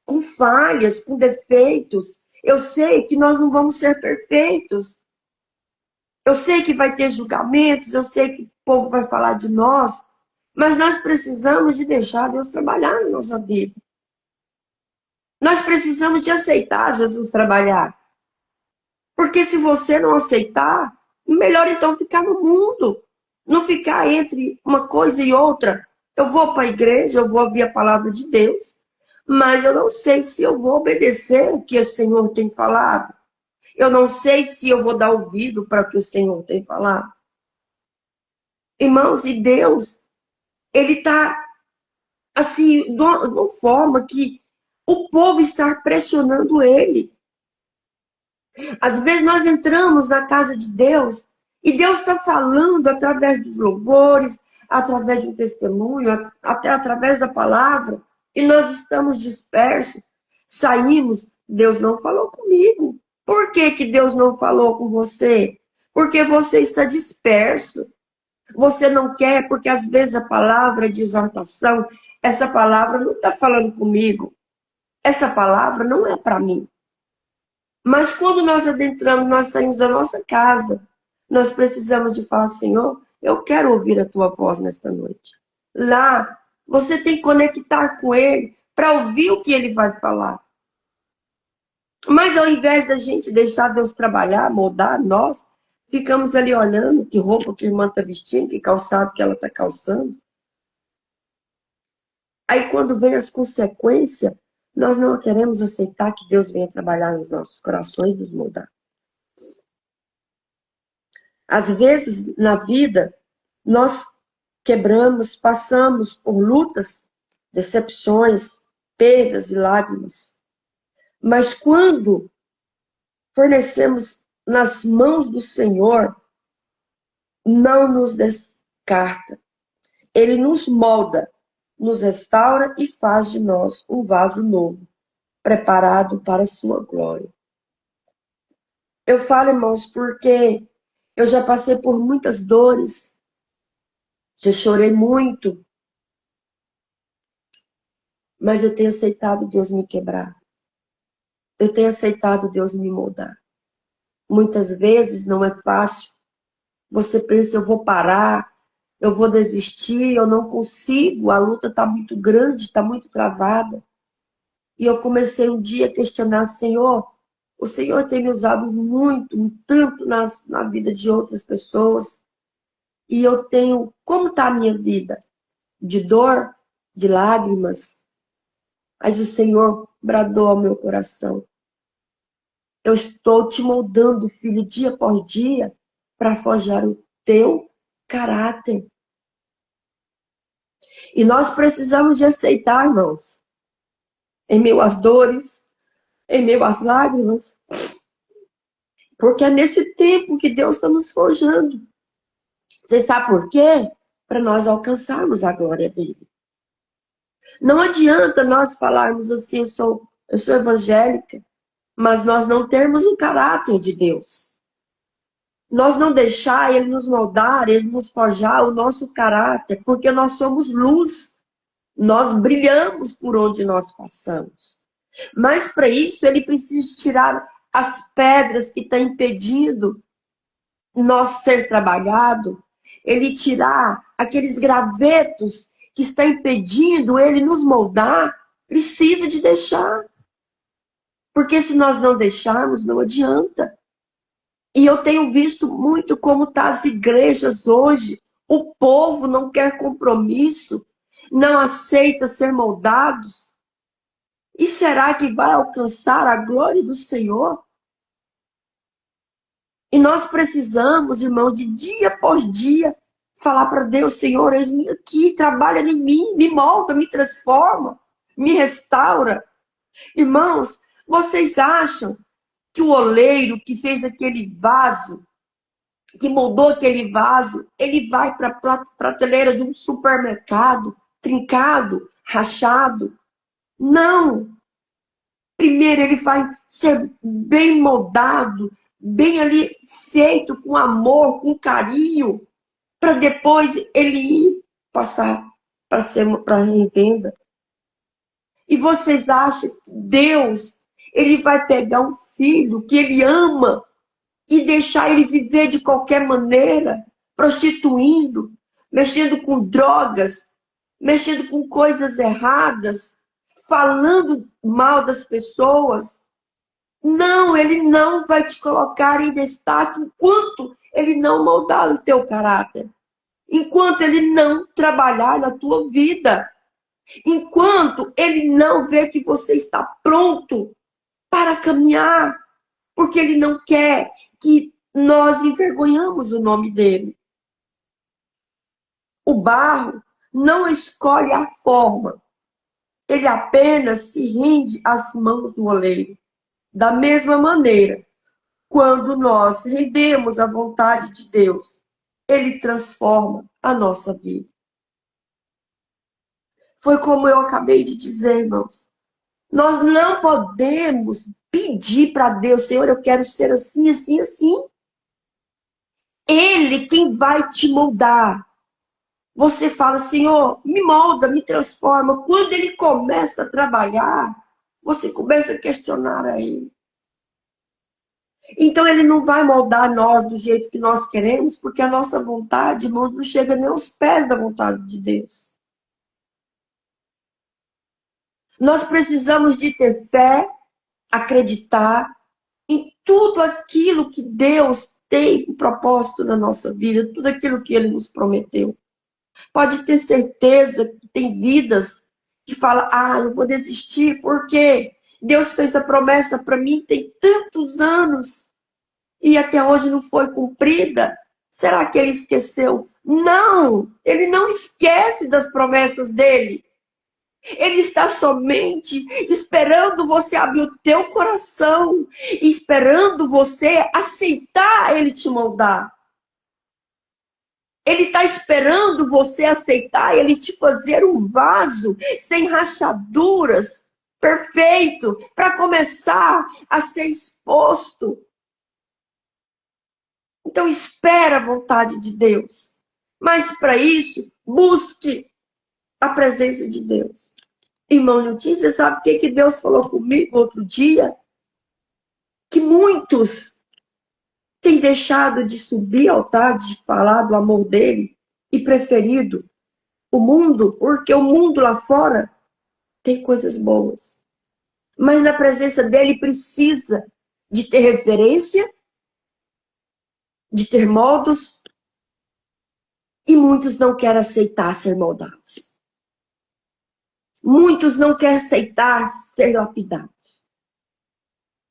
com falhas, com defeitos. Eu sei que nós não vamos ser perfeitos. Eu sei que vai ter julgamentos, eu sei que o povo vai falar de nós, mas nós precisamos de deixar Deus trabalhar na nossa vida. Nós precisamos de aceitar Jesus trabalhar. Porque se você não aceitar, melhor então ficar no mundo. Não ficar entre uma coisa e outra. Eu vou para a igreja, eu vou ouvir a palavra de Deus, mas eu não sei se eu vou obedecer o que o Senhor tem falado. Eu não sei se eu vou dar ouvido para o que o Senhor tem falado. Irmãos, e Deus, Ele está assim, de uma forma que o povo está pressionando Ele. Às vezes nós entramos na casa de Deus e Deus está falando através dos louvores, através de um testemunho, até através da palavra, e nós estamos dispersos, saímos, Deus não falou comigo. Por que que Deus não falou com você? Porque você está disperso. Você não quer, porque às vezes a palavra de exortação, essa palavra não está falando comigo. Essa palavra não é para mim. Mas quando nós adentramos, nós saímos da nossa casa, nós precisamos de falar, Senhor, eu quero ouvir a tua voz nesta noite. Lá, você tem que conectar com Ele para ouvir o que Ele vai falar. Mas ao invés da gente deixar Deus trabalhar, moldar, nós ficamos ali olhando que roupa que a irmã está vestindo, que calçado que ela está calçando. Aí quando vem as consequências, nós não queremos aceitar que Deus venha trabalhar nos nossos corações e nos moldar. Às vezes, na vida, nós quebramos, passamos por lutas, decepções, perdas e lágrimas. Mas quando fornecemos nas mãos do Senhor, não nos descarta. Ele nos molda, nos restaura e faz de nós um vaso novo, preparado para a sua glória. Eu falo, irmãos, porque eu já passei por muitas dores, já chorei muito, mas eu tenho aceitado Deus me quebrar. Eu tenho aceitado Deus me moldar. Muitas vezes não é fácil. Você pensa, eu vou parar, eu vou desistir, eu não consigo, a luta está muito grande, está muito travada. E eu comecei um dia a questionar, Senhor, o Senhor tem me usado muito, tanto na vida de outras pessoas. E eu tenho, como está a minha vida? De dor, de lágrimas. Mas o Senhor bradou ao meu coração. Eu estou te moldando, filho, dia após dia, para forjar o teu caráter. E nós precisamos de aceitar, irmãos, em meio às dores, em meio às lágrimas, porque é nesse tempo que Deus está nos forjando. Você sabe por quê? Para nós alcançarmos a glória dele. Não adianta nós falarmos assim, eu sou evangélica, mas nós não termos o caráter de Deus. Nós não deixar Ele nos moldar, Ele nos forjar o nosso caráter, porque nós somos luz. Nós brilhamos por onde nós passamos. Mas para isso Ele precisa tirar as pedras que estão impedindo nós ser trabalhado. Ele tirar aqueles gravetos que estão impedindo Ele nos moldar. Precisa de deixar. Porque se nós não deixarmos, não adianta. E eu tenho visto muito como estão as igrejas hoje. O povo não quer compromisso, não aceita ser moldados. E será que vai alcançar a glória do Senhor? E nós precisamos, irmãos, de dia após dia, Falar para Deus, Senhor, eis-me aqui, trabalha em mim, me molda, me transforma, me restaura. Irmãos, vocês acham que o oleiro que fez aquele vaso, que moldou aquele vaso, ele vai para a prateleira de um supermercado, trincado, rachado? Não! Primeiro ele vai ser bem moldado, bem ali feito com amor, com carinho, para depois ele ir passar para revenda. E vocês acham que Deus, ele vai pegar um filho que ele ama e deixar ele viver de qualquer maneira, prostituindo, mexendo com drogas, mexendo com coisas erradas, falando mal das pessoas? Não, ele não vai te colocar em destaque enquanto ele não moldar o teu caráter. Enquanto ele não trabalhar na tua vida. Enquanto ele não vê que você está pronto para caminhar. Porque ele não quer que nós envergonhamos o nome dele. O barro não escolhe a forma. Ele apenas se rende às mãos do oleiro. Da mesma maneira, quando nós rendemos à vontade de Deus, ele transforma a nossa vida. Foi como eu acabei de dizer, irmãos. Nós não podemos pedir para Deus, Senhor, eu quero ser assim, assim, assim. Ele quem vai te moldar. Você fala, Senhor, me molda, me transforma. Quando ele começa a trabalhar, você começa a questionar a ele. Então ele não vai moldar nós do jeito que nós queremos, porque a nossa vontade, irmãos, não chega nem aos pés da vontade de Deus. Nós precisamos de ter fé, acreditar em tudo aquilo que Deus tem um propósito na nossa vida, tudo aquilo que Ele nos prometeu. Pode ter certeza que tem vidas que falam, eu vou desistir, porque Deus fez a promessa para mim tem tantos anos e até hoje não foi cumprida. Será que Ele esqueceu? Não! Ele não esquece das promessas dele. Ele está somente esperando você abrir o teu coração, esperando você aceitar ele te moldar. Ele está esperando você aceitar ele te fazer um vaso sem rachaduras, perfeito, para começar a ser exposto. Então espera a vontade de Deus. Mas para isso, busque a presença de Deus. Irmão Nilton, você sabe o que Deus falou comigo outro dia? Que muitos têm deixado de subir ao altar, de falar do amor dele e preferido o mundo, porque o mundo lá fora tem coisas boas. Mas na presença dele precisa de ter referência, de ter modos, e muitos não querem aceitar ser moldados. Muitos não querem aceitar ser lapidados.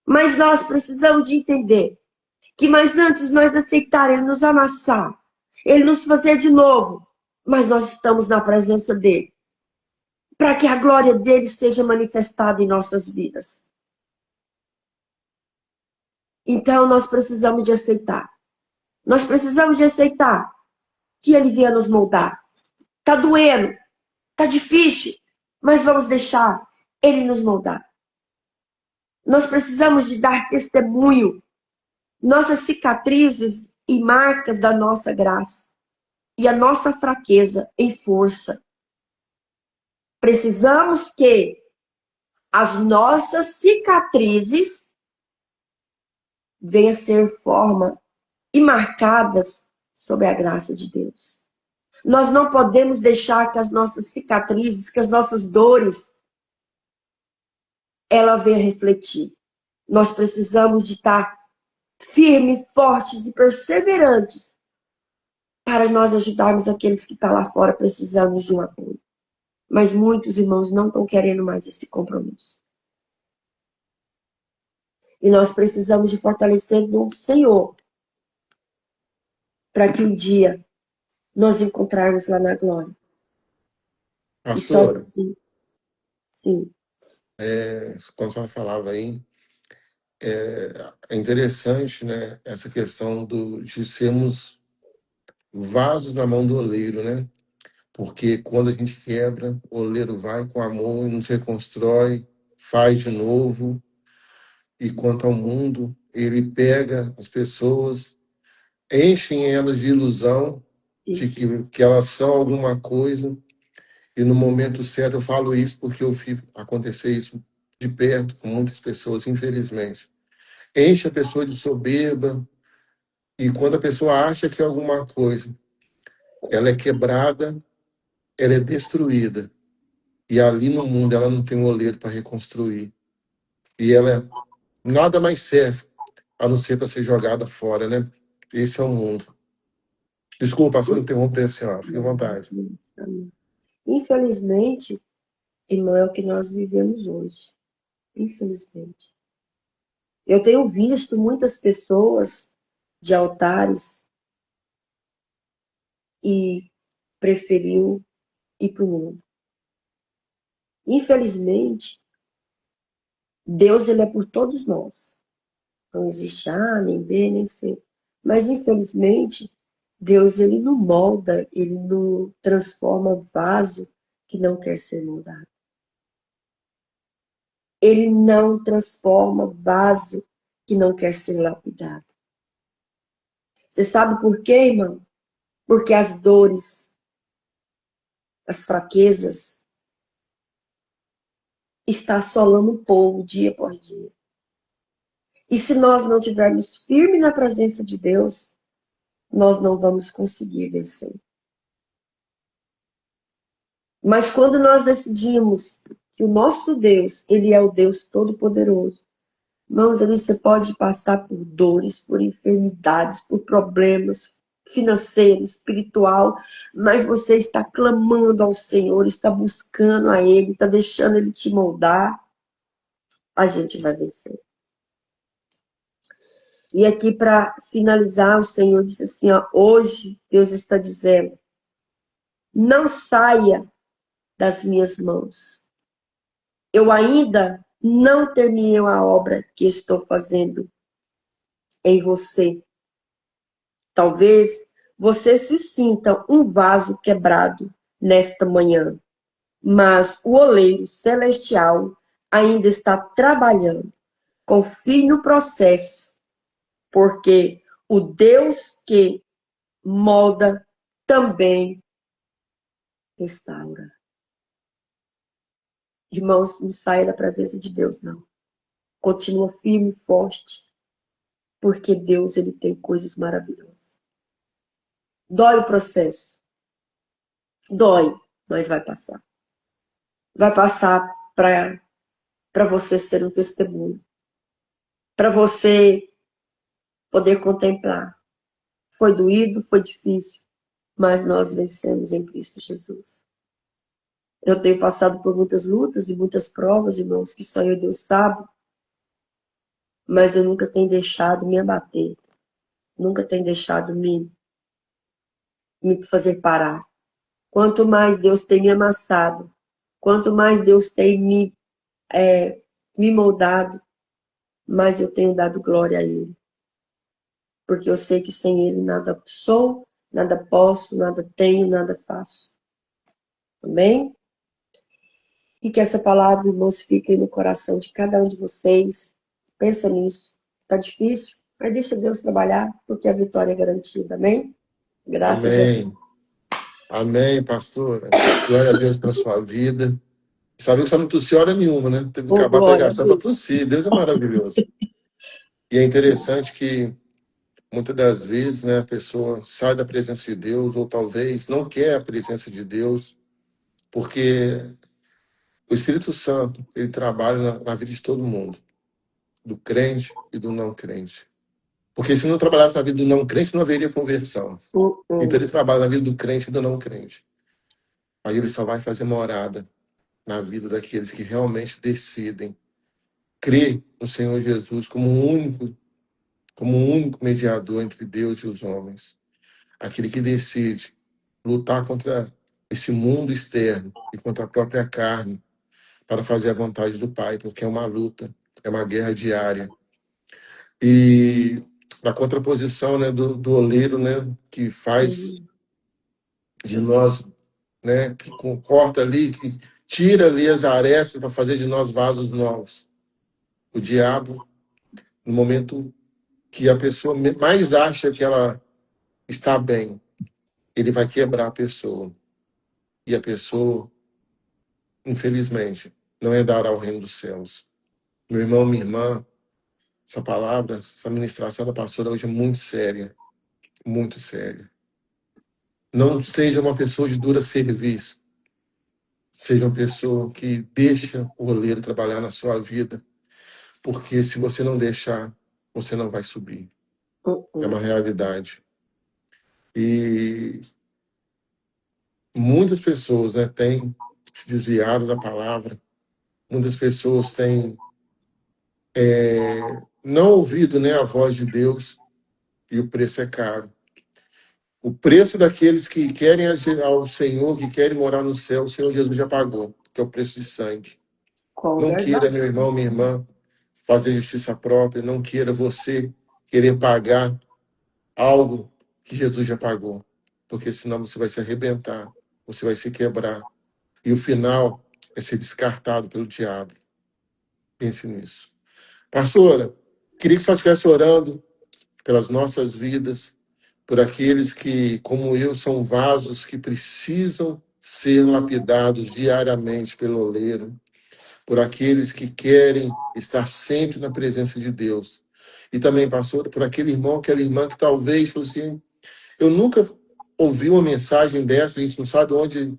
Mas nós precisamos de entender que mais antes nós aceitar ele nos amassar, ele nos fazer de novo, mas nós estamos na presença dele, para que a glória dele seja manifestada em nossas vidas. Então nós precisamos de aceitar. Nós precisamos de aceitar que ele venha nos moldar. Tá doendo, tá difícil, mas vamos deixar ele nos moldar. Nós precisamos de dar testemunho, nossas cicatrizes e marcas da nossa graça e a nossa fraqueza em força. Precisamos que as nossas cicatrizes venham a ser forma e marcadas sob a graça de Deus. Nós não podemos deixar que as nossas cicatrizes, que as nossas dores, ela venha refletir. Nós precisamos de estar firmes, fortes e perseverantes para nós ajudarmos aqueles que estão lá fora precisando de um apoio. Mas muitos irmãos não estão querendo mais esse compromisso. E nós precisamos de fortalecer no Senhor para que um dia nós encontrarmos lá na glória. E só Pastora, assim, sim, quando a senhora falava aí, é interessante, né, essa questão de sermos vasos na mão do oleiro, né? Porque quando a gente quebra, o oleiro vai com amor e nos reconstrói, faz de novo. E quanto ao mundo, ele pega as pessoas, enche elas de ilusão de isso. que elas são alguma coisa. E no momento certo, eu falo isso porque eu vi acontecer isso de perto com muitas pessoas, infelizmente. Enche a pessoa de soberba, e quando a pessoa acha que é alguma coisa, ela é quebrada, ela é destruída. E ali no mundo ela não tem um oleiro para reconstruir. E ela nada mais serve a não ser para ser jogada fora, né? Esse é o mundo. Desculpa, só interromper a senhora, fique à vontade. Infelizmente, irmão, é o que nós vivemos hoje. Infelizmente. Eu tenho visto muitas pessoas de altares e preferiu ir para o mundo. Infelizmente, Deus ele é por todos nós. Não existe A, nem B, nem C. Mas, infelizmente, Deus ele não molda, ele não transforma vaso que não quer ser moldado. Ele não transforma vaso que não quer ser lapidado. Você sabe por quê, irmão? Porque as dores, as fraquezas, está assolando o povo dia por dia. E se nós não estivermos firmes na presença de Deus, nós não vamos conseguir vencer. Mas quando nós decidimos que o nosso Deus, ele é o Deus Todo-Poderoso, irmãos, ali você pode passar por dores, por enfermidades, por problemas financeiros, espiritual, mas você está clamando ao Senhor, está buscando a Ele, está deixando Ele te moldar, a gente vai vencer. E aqui para finalizar, o Senhor disse assim, ó, hoje Deus está dizendo, não saia das minhas mãos. Eu ainda não terminei a obra que estou fazendo em você. Talvez você se sinta um vaso quebrado nesta manhã, mas o oleiro celestial ainda está trabalhando. Confie no processo, porque o Deus que molda também restaura. Irmãos, não saia da presença de Deus, não. Continua firme e forte, porque Deus ele tem coisas maravilhosas. Dói o processo. Dói, mas vai passar. Vai passar para você ser um testemunho. Para você poder contemplar. Foi doído, foi difícil, mas nós vencemos em Cristo Jesus. Eu tenho passado por muitas lutas e muitas provas, irmãos, que só eu e Deus sabe, mas eu nunca tenho deixado me abater. Nunca tenho deixado me fazer parar. Quanto mais Deus tem me amassado, quanto mais Deus tem me moldado, mais eu tenho dado glória a Ele. Porque eu sei que sem Ele nada sou, nada posso, nada tenho, nada faço. Amém? E que essa palavra, irmãos, fique no coração de cada um de vocês. Pensa nisso. Tá difícil, mas deixa Deus trabalhar, porque a vitória é garantida. Amém? Graças a Deus. Amém. Amém, pastora. Glória a Deus pela sua vida. Só viu que você não tossiu hora nenhuma, né? Teve que Oh, acabar a glória a pregação para Deus. tossir. Deus é maravilhoso. E é interessante que muitas das vezes, né, a pessoa sai da presença de Deus, ou talvez não quer a presença de Deus, porque o Espírito Santo, ele trabalha na vida de todo mundo, do crente e do não crente. Porque se não trabalhasse na vida do não crente, não haveria conversão. Então ele trabalha na vida do crente e do não crente. Aí ele só vai fazer morada na vida daqueles que realmente decidem crer no Senhor Jesus como o único mediador entre Deus e os homens. Aquele que decide lutar contra esse mundo externo e contra a própria carne para fazer a vontade do Pai, porque é uma luta, é uma guerra diária. E na contraposição, né, do oleiro, né, que faz Sim. de nós, né, que corta ali, que tira ali as arestas para fazer de nós vasos novos. O diabo, no momento que a pessoa mais acha que ela está bem, ele vai quebrar a pessoa. E a pessoa, infelizmente, não é dar ao reino dos céus. Meu irmão, minha irmã, essa palavra, essa ministração da pastora hoje é muito séria, muito séria. Não seja uma pessoa de dura serviço. Seja uma pessoa que deixa o oleiro trabalhar na sua vida. Porque se você não deixar, você não vai subir. É uma realidade. E muitas pessoas, né, têm se desviado da palavra. Muitas pessoas têm não ouvido, né, a voz de Deus. E o preço é caro. O preço daqueles que querem ao Senhor, que querem morar no céu, o Senhor Jesus já pagou, que é o preço de sangue. Com Não queira, verdade. meu irmão, minha irmã, fazer justiça própria. Não queira você querer pagar algo que Jesus já pagou. Porque senão você vai se arrebentar, você vai se quebrar. E o final é ser descartado pelo diabo. Pense nisso. Pastora, queria que você estivesse orando pelas nossas vidas, por aqueles que, como eu, são vasos que precisam ser lapidados diariamente pelo oleiro, por aqueles que querem estar sempre na presença de Deus. E também, pastor, por aquele irmão, aquela irmã que talvez falou assim, eu nunca ouvi uma mensagem dessa, a gente não sabe onde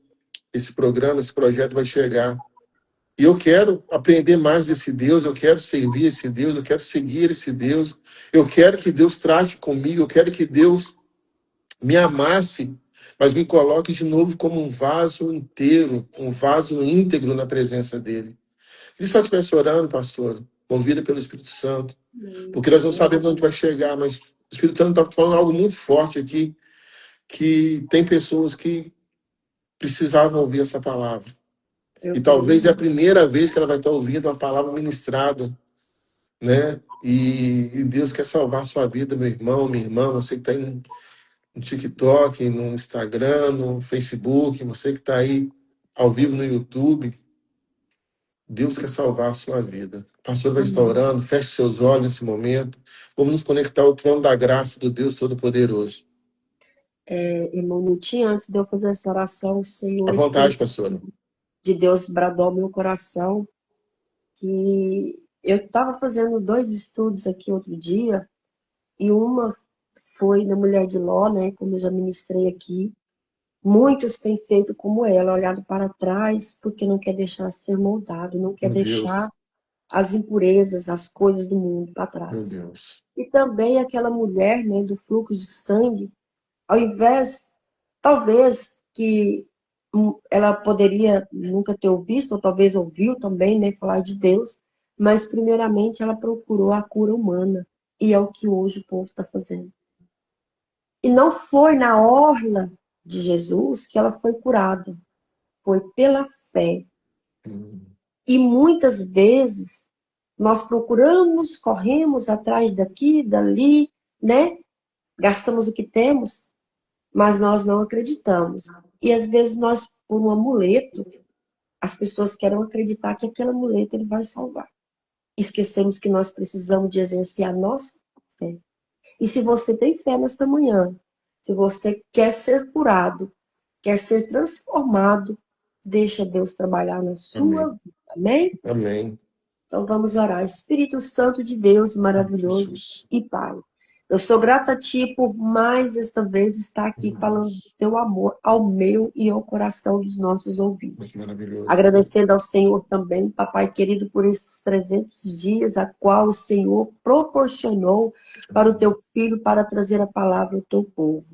esse programa, esse projeto vai chegar. E eu quero aprender mais desse Deus, eu quero servir esse Deus, eu quero seguir esse Deus, eu quero que Deus trate comigo, eu quero que Deus me amasse, mas me coloque de novo como um vaso inteiro, um vaso íntegro na presença dele. E se eu estivesse orando, pastor, movida pelo Espírito Santo, porque nós não sabemos onde vai chegar, mas o Espírito Santo está falando algo muito forte aqui, que tem pessoas que precisavam ouvir essa palavra. Eu E creio. talvez é a primeira vez que ela vai estar ouvindo uma palavra ministrada, né? E Deus quer salvar a sua vida, meu irmão, minha irmã, você que está no TikTok, no Instagram, no Facebook, você que está aí ao vivo no YouTube, Deus quer salvar a sua vida. O pastor vai estar Amém. orando, feche seus olhos nesse momento. Vamos nos conectar ao trono da graça do Deus Todo-Poderoso. Irmão Nutinho, antes de eu fazer essa oração, o Senhor, À o vontade, Espírito pastora. de Deus bradou ao meu coração que eu estava fazendo 2 estudos aqui outro dia, e uma foi na mulher de Ló, né, como eu já ministrei aqui. Muitos têm feito como ela, olhado para trás, porque não quer deixar ser moldado, não quer Meu Deus, deixar as impurezas, as coisas do mundo para meu trás. Deus. E também aquela mulher, né, do fluxo de sangue, ao invés, talvez, que ela poderia nunca ter ouvido, ou talvez ouviu também, né, falar de Deus, mas primeiramente ela procurou a cura humana, e é o que hoje o povo está fazendo. E não foi na orla de Jesus que ela foi curada, foi pela fé. Hum, E muitas vezes nós procuramos, corremos atrás daqui, dali, né? Gastamos o que temos, mas nós não acreditamos. E às vezes nós, por um amuleto, as pessoas querem acreditar que aquele amuleto ele vai salvar. Esquecemos que nós precisamos de exercer a nossa fé. E se você tem fé nesta manhã, se você quer ser curado, quer ser transformado, deixa Deus trabalhar na sua amém. vida. Amém? Amém. Então vamos orar. Espírito Santo de Deus, maravilhoso Jesus. e Pai. Eu sou grata a Ti por mais esta vez estar aqui Meu falando do Deus. Teu amor ao meu e ao coração dos nossos Muito ouvintes. maravilhoso. Agradecendo ao Senhor também, Papai querido, por esses 300 dias a qual o Senhor proporcionou para o Teu Filho para trazer a palavra ao Teu povo.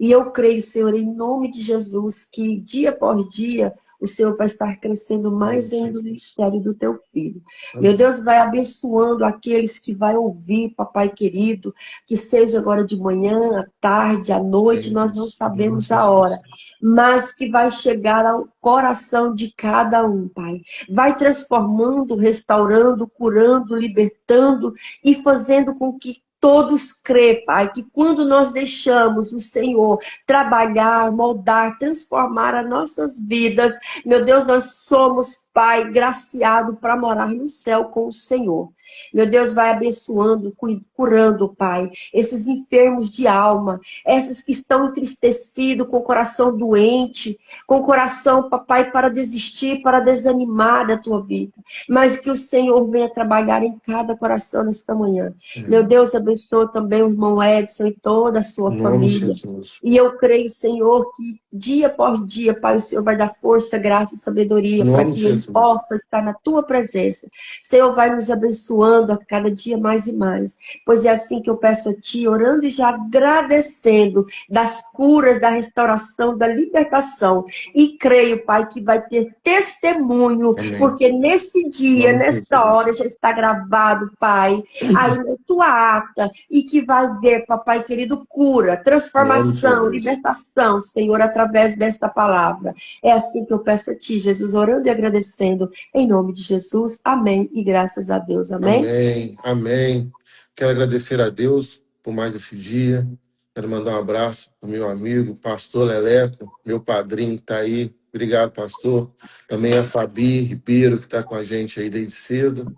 E eu creio, Senhor, em nome de Jesus, que dia por dia o Senhor vai estar crescendo mais Amém, ainda no Jesus. ministério do teu filho. Meu Amém. Deus, vai abençoando aqueles que vai ouvir, papai querido, que seja agora de manhã, à tarde, à noite, nós não Deus. Em nome de sabemos a hora, Jesus. mas que vai chegar ao coração de cada um, Pai. Vai transformando, restaurando, curando, libertando e fazendo com que todos crê, Pai, que quando nós deixamos o Senhor trabalhar, moldar, transformar as nossas vidas, meu Deus, nós somos, Pai, graciado para morar no céu com o Senhor. Meu Deus, vai abençoando, curando, Pai, esses enfermos de alma, esses que estão entristecidos, com o coração doente, com o coração, papai, para desistir, para desanimar da tua vida. Mas que o Senhor venha trabalhar em cada coração nesta manhã. Meu Deus, abençoa também o irmão Edson e toda a sua Em nome de família. Jesus. E eu creio, Senhor, que dia após dia, Pai, o Senhor vai dar força, graça e Em sabedoria para nome de que ele Jesus. possa estar na tua presença. Senhor, vai nos abençoando a cada dia mais e mais. Pois é assim que eu peço a Ti, orando e já agradecendo das curas, da restauração, da libertação. E creio, Pai, que vai ter testemunho, Amém. porque nesse Em dia, nome de nesta Jesus. hora, já está gravado, Pai, aí na tua ata, e que vai ver, papai querido, cura, Em nome de transformação, Jesus. libertação, Senhor, através desta palavra. É assim que eu peço a Ti, Jesus, orando e agradecendo, em nome de Jesus. Amém. E graças a Deus. Amém. Amém. Amém. Quero agradecer a Deus por mais esse dia. Quero mandar um abraço para o meu amigo, pastor Leleco, meu padrinho que está aí. Obrigado, pastor. Também a Fabi Ribeiro, que está com a gente aí desde cedo.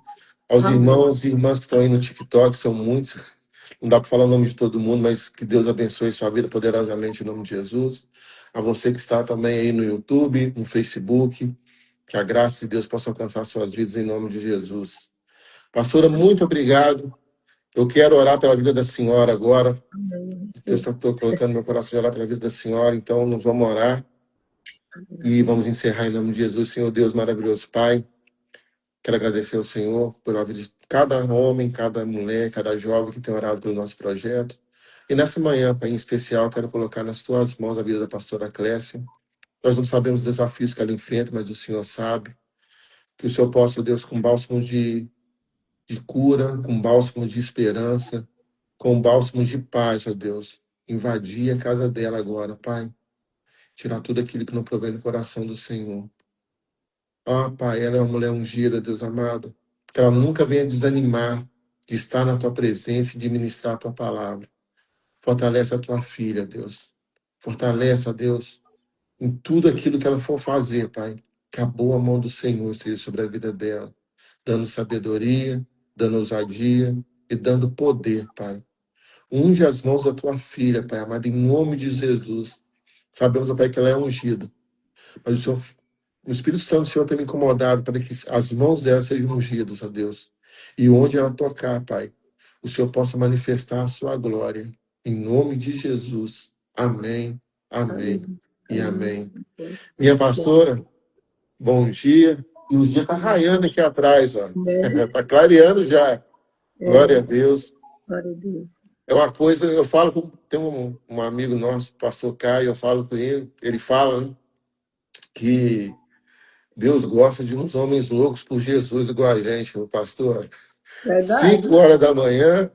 Aos Amém. irmãos e irmãs que estão aí no TikTok, são muitos. Não dá para falar o nome de todo mundo, mas que Deus abençoe sua vida poderosamente em nome de Jesus. A você que está também aí no YouTube, no Facebook, que a graça de Deus possa alcançar suas vidas em nome de Jesus. Pastora, muito obrigado. Eu quero orar pela vida da senhora agora. Deus Sim. está colocando no meu coração de orar pela vida da senhora, então nós vamos orar e vamos encerrar em nome de Jesus. Senhor Deus maravilhoso, Pai. Quero agradecer ao Senhor pela vida de cada homem, cada mulher, cada jovem que tem orado pelo nosso projeto. E nessa manhã, Pai, em especial, quero colocar nas tuas mãos a vida da pastora Clécia. Nós não sabemos os desafios que ela enfrenta, mas o Senhor sabe. Que o Senhor possa, Deus, com bálsamos de cura, com bálsamos de esperança, com bálsamos de paz, ó Deus, invadir a casa dela agora, Pai. Tirar tudo aquilo que não provém do coração do Senhor. Ó, Pai, ela é uma mulher ungida, Deus amado. Que ela nunca venha desanimar de estar na tua presença e de ministrar a tua palavra. Fortalece a tua filha, Deus. Fortalece, ó Deus, em tudo aquilo que ela for fazer, Pai. Que a boa mão do Senhor seja sobre a vida dela, dando sabedoria, dando ousadia e dando poder, Pai. Unge as mãos da tua filha, Pai amado, em nome de Jesus. Sabemos, ó Pai, que ela é ungida, mas o Espírito Santo do Senhor tem me incomodado para que as mãos dela sejam ungidas, ó Deus. E onde ela tocar, Pai, o Senhor possa manifestar a sua glória. Em nome de Jesus. Amém, amém Amém. e Amém. amém. Minha pastora, bom dia. E o dia está raiando aqui atrás, ó. Está clareando já. Glória a Deus. Glória a Deus. É uma coisa, eu falo com. Tem um amigo nosso, pastor Caio, eu falo com ele fala, né, que Deus gosta de uns homens loucos por Jesus igual a gente, meu pastor. Verdade. 5 horas da manhã,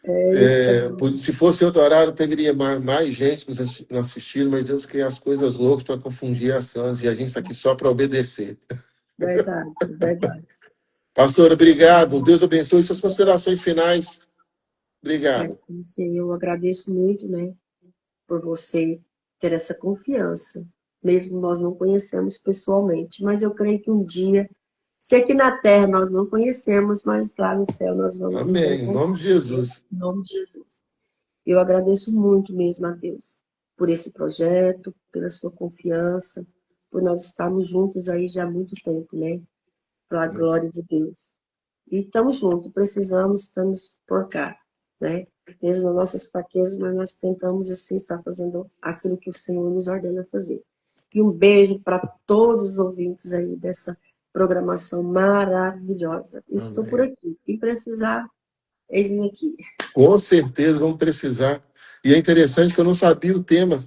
Eita. se fosse outro horário, teria mais gente nos assistindo, mas Deus quer as coisas loucas para confundir as sãs, e a gente está aqui só para obedecer. Verdade. Verdade. Pastor, obrigado. Deus abençoe suas considerações finais. Obrigado. Sim, eu agradeço muito, né, por você ter essa confiança, mesmo nós não conhecemos pessoalmente, mas eu creio que um dia, se aqui na terra nós não conhecemos, mas lá no céu nós vamos nos Amém. Em encontrar. nome de Jesus. Em nome de Jesus. Eu agradeço muito mesmo a Deus por esse projeto, pela sua confiança, por nós estarmos juntos aí já há muito tempo, né? Para a glória de Deus. E estamos juntos, precisamos, estamos por cá, né? Mesmo nas nossas fraquezas, mas nós tentamos, assim, estar fazendo aquilo que o Senhor nos ordena fazer. E um beijo para todos os ouvintes aí dessa programação maravilhosa. Estou por aqui. Quem precisar, eis-me aqui. Com certeza vamos precisar. E é interessante que eu não sabia o tema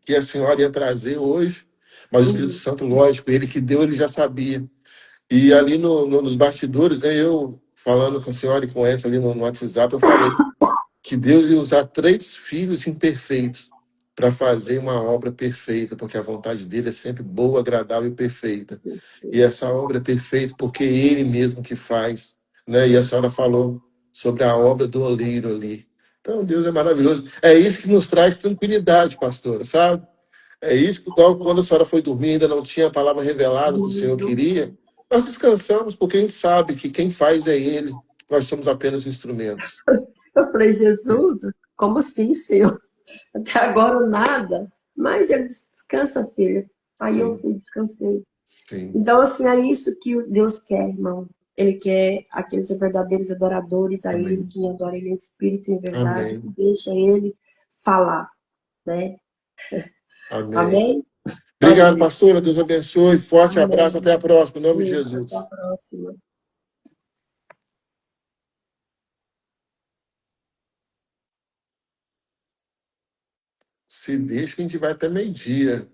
que a senhora ia trazer hoje, Mas o Espírito Uhum. Santo, lógico, ele que deu, ele já sabia. E ali nos bastidores, né, eu falando com a senhora e com essa ali no WhatsApp, eu falei que Deus ia usar 3 filhos imperfeitos para fazer uma obra perfeita, porque a vontade dele é sempre boa, agradável e perfeita. E essa obra é perfeita porque é ele mesmo que faz, né? E a senhora falou sobre a obra do oleiro ali. Então, Deus é maravilhoso. É isso que nos traz tranquilidade, pastora, sabe? É isso que, igual quando a senhora foi dormir, ainda não tinha a palavra revelada que o Senhor Não queria, tinha. nós descansamos porque a gente sabe que quem faz é Ele, nós somos apenas instrumentos. Eu falei, Jesus, como assim, Senhor? Até agora nada. Mas ele disse, descansa, filha. Aí eu Sim, fui, descansei. sim. Então, assim, é isso que Deus quer, irmão. Ele quer aqueles verdadeiros adoradores a Ele, Amém. que adora Ele em espírito e em verdade, que Amém. deixa Ele falar, né? Amém. Amém? Glória a Obrigado, Deus. pastora. Deus abençoe. Forte abraço. Até a Amém. próxima. Em nome de Isso, até a Jesus. próxima. Se deixa, a gente vai até meio-dia.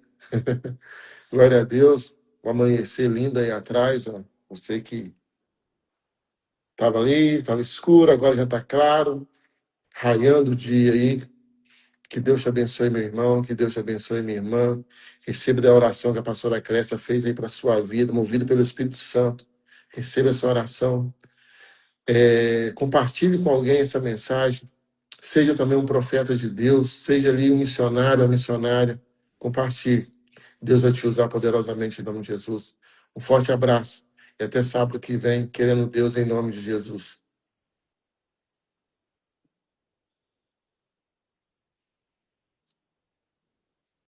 Glória a Deus. O amanhecer lindo aí atrás. Ó. Você que estava ali, estava escuro, agora já está claro. Raiando o dia aí. Que Deus te abençoe, meu irmão. Que Deus te abençoe, minha irmã. Receba da oração que a pastora Cressa fez aí para a sua vida, movida pelo Espírito Santo. Receba essa oração. Compartilhe com alguém essa mensagem. Seja também um profeta de Deus. Seja ali um missionário ou missionária. Compartilhe. Deus vai te usar poderosamente em nome de Jesus. Um forte abraço. E até sábado que vem, querendo Deus em nome de Jesus.